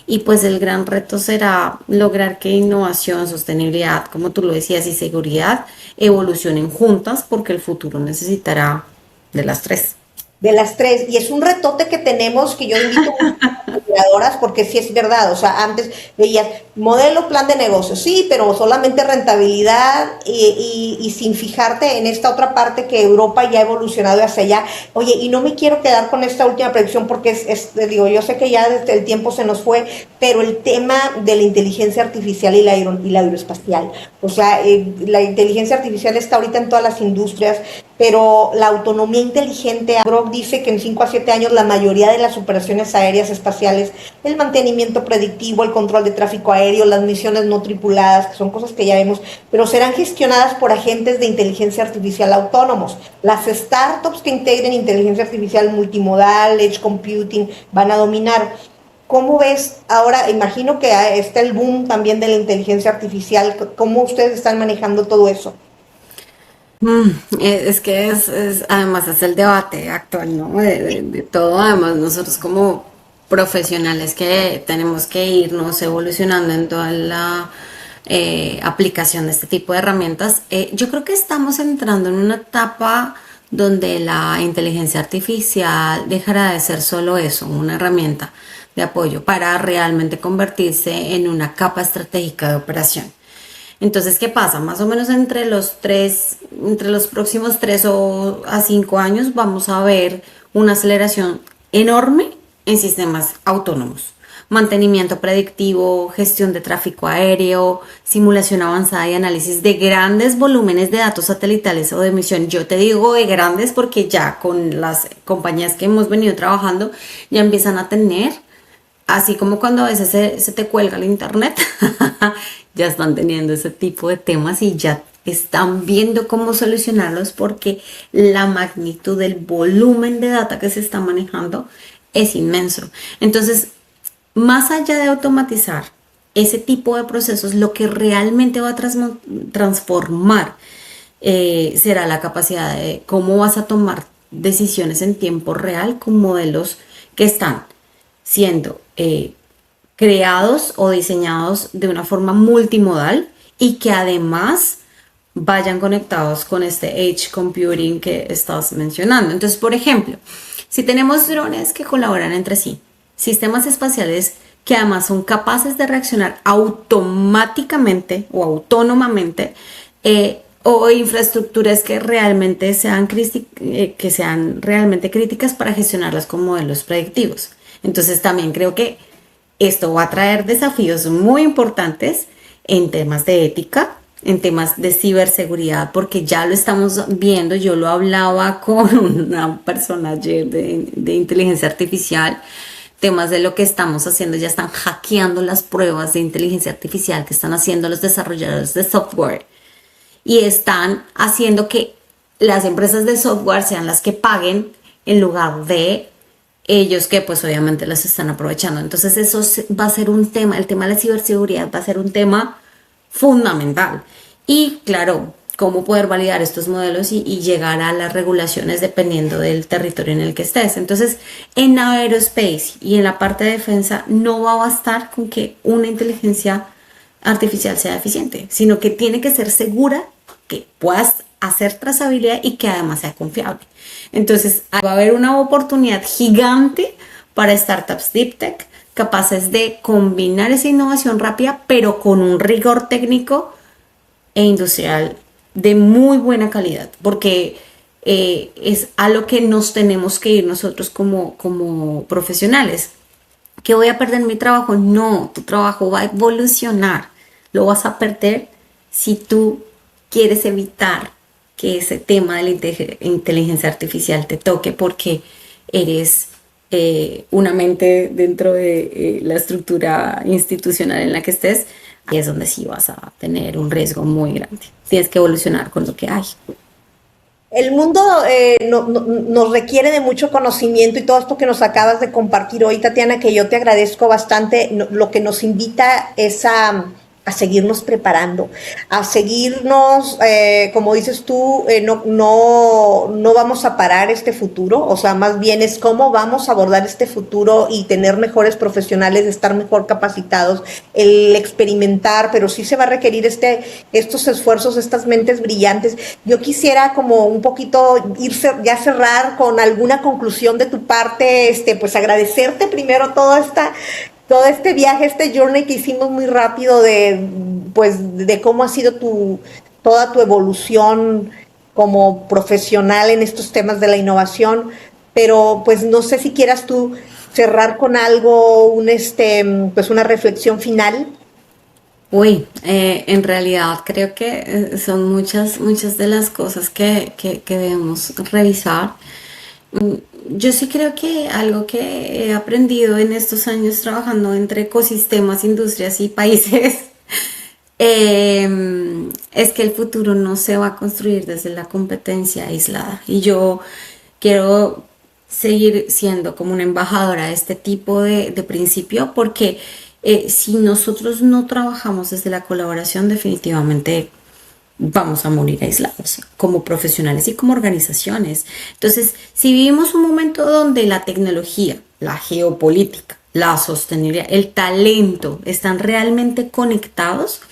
[SPEAKER 3] Y pues el gran reto será lograr que innovación, sostenibilidad, como tú lo decías, y seguridad evolucionen juntas porque el futuro necesitará de las tres.
[SPEAKER 2] De las tres, y es un retote que tenemos, que yo invito a las operadoras, porque sí es verdad, o sea, antes veías modelo, plan de negocio, sí, pero solamente rentabilidad y sin fijarte en esta otra parte que Europa ya ha evolucionado hacia allá. Oye, y no me quiero quedar con esta última predicción porque digo, yo sé que ya desde el tiempo se nos fue, pero el tema de la inteligencia artificial y la aeroespacial, o sea, la inteligencia artificial está ahorita en todas las industrias, pero la autonomía inteligente, Brock dice que en 5 a 7 años la mayoría de las operaciones aéreas espaciales, el mantenimiento predictivo, el control de tráfico aéreo, las misiones no tripuladas, que son cosas que ya vemos, pero serán gestionadas por agentes de inteligencia artificial autónomos. Las startups que integren inteligencia artificial multimodal, edge computing, van a dominar. ¿Cómo ves ahora? Imagino que está el boom también de la inteligencia artificial. ¿Cómo ustedes están manejando todo eso?
[SPEAKER 3] Es que además es el debate actual, ¿no? De todo, además nosotros como profesionales que tenemos que irnos evolucionando en toda la aplicación de este tipo de herramientas, yo creo que estamos entrando en una etapa donde la inteligencia artificial dejará de ser solo eso, una herramienta de apoyo para realmente convertirse en una capa estratégica de operación. Entonces, ¿qué pasa? Más o menos entre los próximos 3 a 5 años vamos a ver una aceleración enorme en sistemas autónomos. Mantenimiento predictivo, gestión de tráfico aéreo, simulación avanzada y análisis de grandes volúmenes de datos satelitales o de emisión. Yo te digo de grandes porque ya con las compañías que hemos venido trabajando ya empiezan a tener, así como cuando a veces se te cuelga el internet, ya están teniendo ese tipo de temas y ya están viendo cómo solucionarlos porque la magnitud del volumen de data que se está manejando es inmenso. Entonces, más allá de automatizar ese tipo de procesos, lo que realmente va a transformar será la capacidad de cómo vas a tomar decisiones en tiempo real con modelos que están siendo creados o diseñados de una forma multimodal y que además vayan conectados con este edge computing que estás mencionando. Entonces, por ejemplo, si tenemos drones que colaboran entre sí, sistemas espaciales que además son capaces de reaccionar automáticamente o autónomamente, o infraestructuras que realmente sean realmente críticas para gestionarlas con modelos predictivos. Entonces también creo que esto va a traer desafíos muy importantes en temas de ética, en temas de ciberseguridad, porque ya lo estamos viendo. Yo lo hablaba con una persona ayer de inteligencia artificial, temas de lo que estamos haciendo, ya están hackeando las pruebas de inteligencia artificial que están haciendo los desarrolladores de software y están haciendo que las empresas de software sean las que paguen en lugar de ellos, que pues obviamente las están aprovechando. Entonces eso va a ser un tema, el tema de la ciberseguridad va a ser un tema fundamental. Y claro, cómo poder validar estos modelos y llegar a las regulaciones dependiendo del territorio en el que estés. Entonces, en aerospace y en la parte de defensa no va a bastar con que una inteligencia artificial sea eficiente, sino que tiene que ser segura, que puedas hacer trazabilidad y que además sea confiable. Entonces, va a haber una oportunidad gigante para startups deep tech capaces de combinar esa innovación rápida, pero con un rigor técnico e industrial de muy buena calidad, porque es a lo que nos tenemos que ir nosotros como profesionales. ¿Que voy a perder mi trabajo? No, tu trabajo va a evolucionar. Lo vas a perder si tú quieres evitar que ese tema de la inteligencia artificial te toque, porque eres una mente dentro de la estructura institucional en la que estés. Ahí es donde sí vas a tener un riesgo muy grande. Tienes que evolucionar con lo que hay.
[SPEAKER 2] El mundo nos requiere de mucho conocimiento, y todo esto que nos acabas de compartir hoy, Tatiana, que yo te agradezco bastante, lo que nos invita es a seguirnos preparando, a seguirnos, como dices tú, no vamos a parar este futuro, o sea, más bien es cómo vamos a abordar este futuro y tener mejores profesionales, estar mejor capacitados, el experimentar, pero sí se va a requerir estos esfuerzos, estas mentes brillantes. Yo quisiera como un poquito ya cerrar con alguna conclusión de tu parte, pues agradecerte primero todo este viaje, este journey que hicimos muy rápido de cómo ha sido toda tu evolución como profesional en estos temas de la innovación, pero pues no sé si quieras tú cerrar con algo, pues una reflexión final.
[SPEAKER 3] Uy, en realidad creo que son muchas de las cosas que debemos revisar. Yo sí creo que algo que he aprendido en estos años trabajando entre ecosistemas, industrias y países es que el futuro no se va a construir desde la competencia aislada. Y yo quiero seguir siendo como una embajadora de este tipo de principio, porque si nosotros no trabajamos desde la colaboración, definitivamente vamos a morir aislados como profesionales y como organizaciones. Entonces, si vivimos un momento donde la tecnología, la geopolítica, la sostenibilidad, el talento están realmente conectados,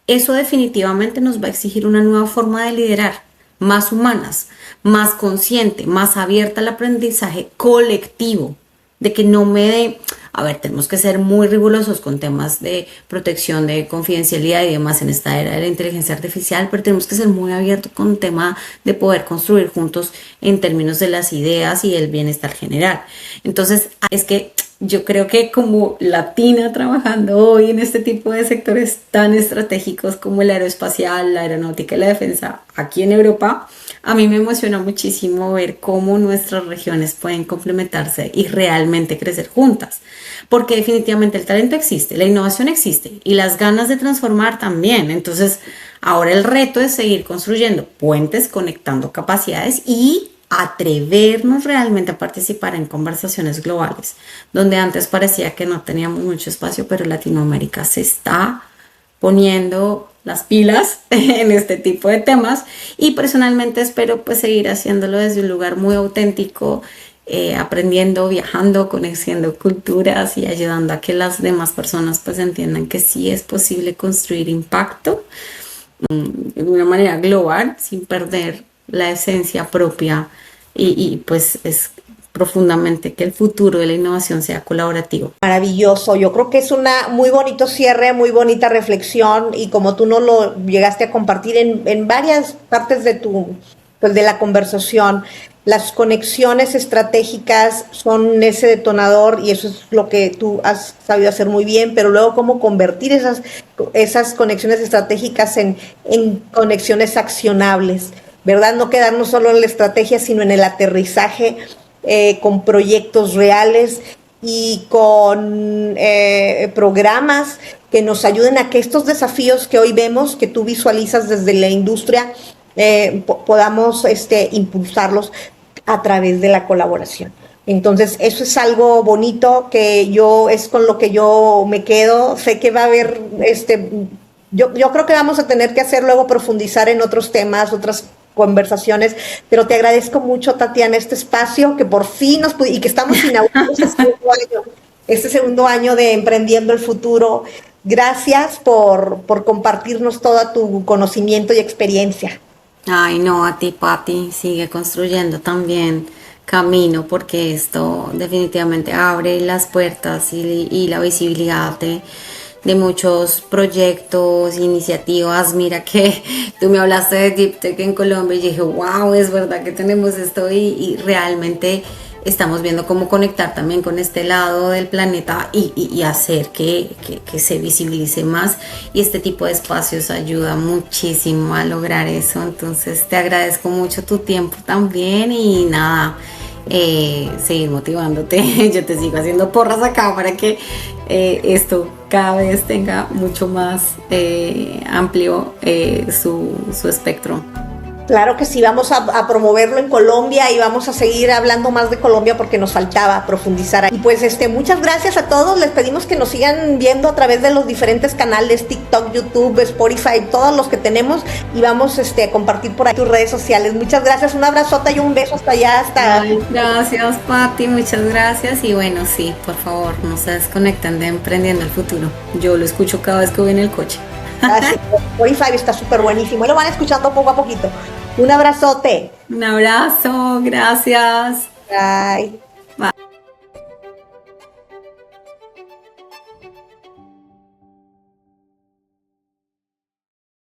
[SPEAKER 3] eso definitivamente nos va a exigir una nueva forma de liderar, más humanas, más consciente, más abierta al aprendizaje colectivo, de que no me dé... A ver, tenemos que ser muy rigurosos con temas de protección, de confidencialidad y demás en esta era de la inteligencia artificial, pero tenemos que ser muy abiertos con el tema de poder construir juntos en términos de las ideas y el bienestar general. Entonces, es que yo creo que como latina trabajando hoy en este tipo de sectores tan estratégicos como el aeroespacial, la aeronáutica y la defensa aquí en Europa, a mí me emociona muchísimo ver cómo nuestras regiones pueden complementarse y realmente crecer juntas, porque definitivamente el talento existe, la innovación existe y las ganas de transformar también. Entonces, ahora el reto es seguir construyendo puentes, conectando capacidades y atrevernos realmente a participar en conversaciones globales, donde antes parecía que no teníamos mucho espacio, pero Latinoamérica se está poniendo las pilas en este tipo de temas, y personalmente espero pues seguir haciéndolo desde un lugar muy auténtico, aprendiendo, viajando, conociendo culturas y ayudando a que las demás personas pues entiendan que sí es posible construir impacto de una manera global sin perder la esencia propia, y pues es profundamente que el futuro de la innovación sea colaborativo.
[SPEAKER 2] Maravilloso, yo creo que es una muy bonito cierre, muy bonita reflexión, y como tú nos lo llegaste a compartir en varias partes de pues, de la conversación. Las conexiones estratégicas son ese detonador y eso es lo que tú has sabido hacer muy bien, pero luego cómo convertir esas conexiones estratégicas en conexiones accionables, ¿verdad? No quedarnos solo en la estrategia, sino en el aterrizaje con proyectos reales y con programas que nos ayuden a que estos desafíos que hoy vemos, que tú visualizas desde la industria, podamos impulsarlos a través de la colaboración. Entonces, eso es algo bonito que es con lo que yo me quedo. Sé que va a haber, yo creo que vamos a tener que hacer luego profundizar en otros temas, otras conversaciones, pero te agradezco mucho, Tatiana, este espacio que por fin y que estamos inaugurando este segundo año de Emprendiendo el Futuro. Gracias por compartirnos todo tu conocimiento y experiencia.
[SPEAKER 3] Ay, no, a ti, Pati, sigue construyendo también camino porque esto definitivamente abre las puertas y la visibilidad de muchos proyectos, iniciativas. Mira que tú me hablaste de Deep Tech en Colombia y dije, wow, es verdad que tenemos esto y realmente estamos viendo cómo conectar también con este lado del planeta y hacer que se visibilice más, y este tipo de espacios ayuda muchísimo a lograr eso. Entonces te agradezco mucho tu tiempo también y nada, seguir motivándote. Yo te sigo haciendo porras acá para que esto cada vez tenga mucho más amplio su espectro.
[SPEAKER 2] Claro que sí, vamos a promoverlo en Colombia y vamos a seguir hablando más de Colombia porque nos faltaba profundizar. Y pues muchas gracias a todos, les pedimos que nos sigan viendo a través de los diferentes canales, TikTok, YouTube, Spotify, todos los que tenemos, y vamos a compartir por ahí tus redes sociales. Muchas gracias, un abrazota y un beso hasta allá.
[SPEAKER 3] Ay, gracias, Pati, muchas gracias. Y bueno, sí, por favor, no se desconecten de Emprendiendo el Futuro. Yo lo escucho cada vez que voy en el coche.
[SPEAKER 2] Spotify está súper buenísimo y lo van escuchando poco a poquito. Un abrazote.
[SPEAKER 3] Un abrazo, gracias.
[SPEAKER 2] Bye.
[SPEAKER 3] Bye.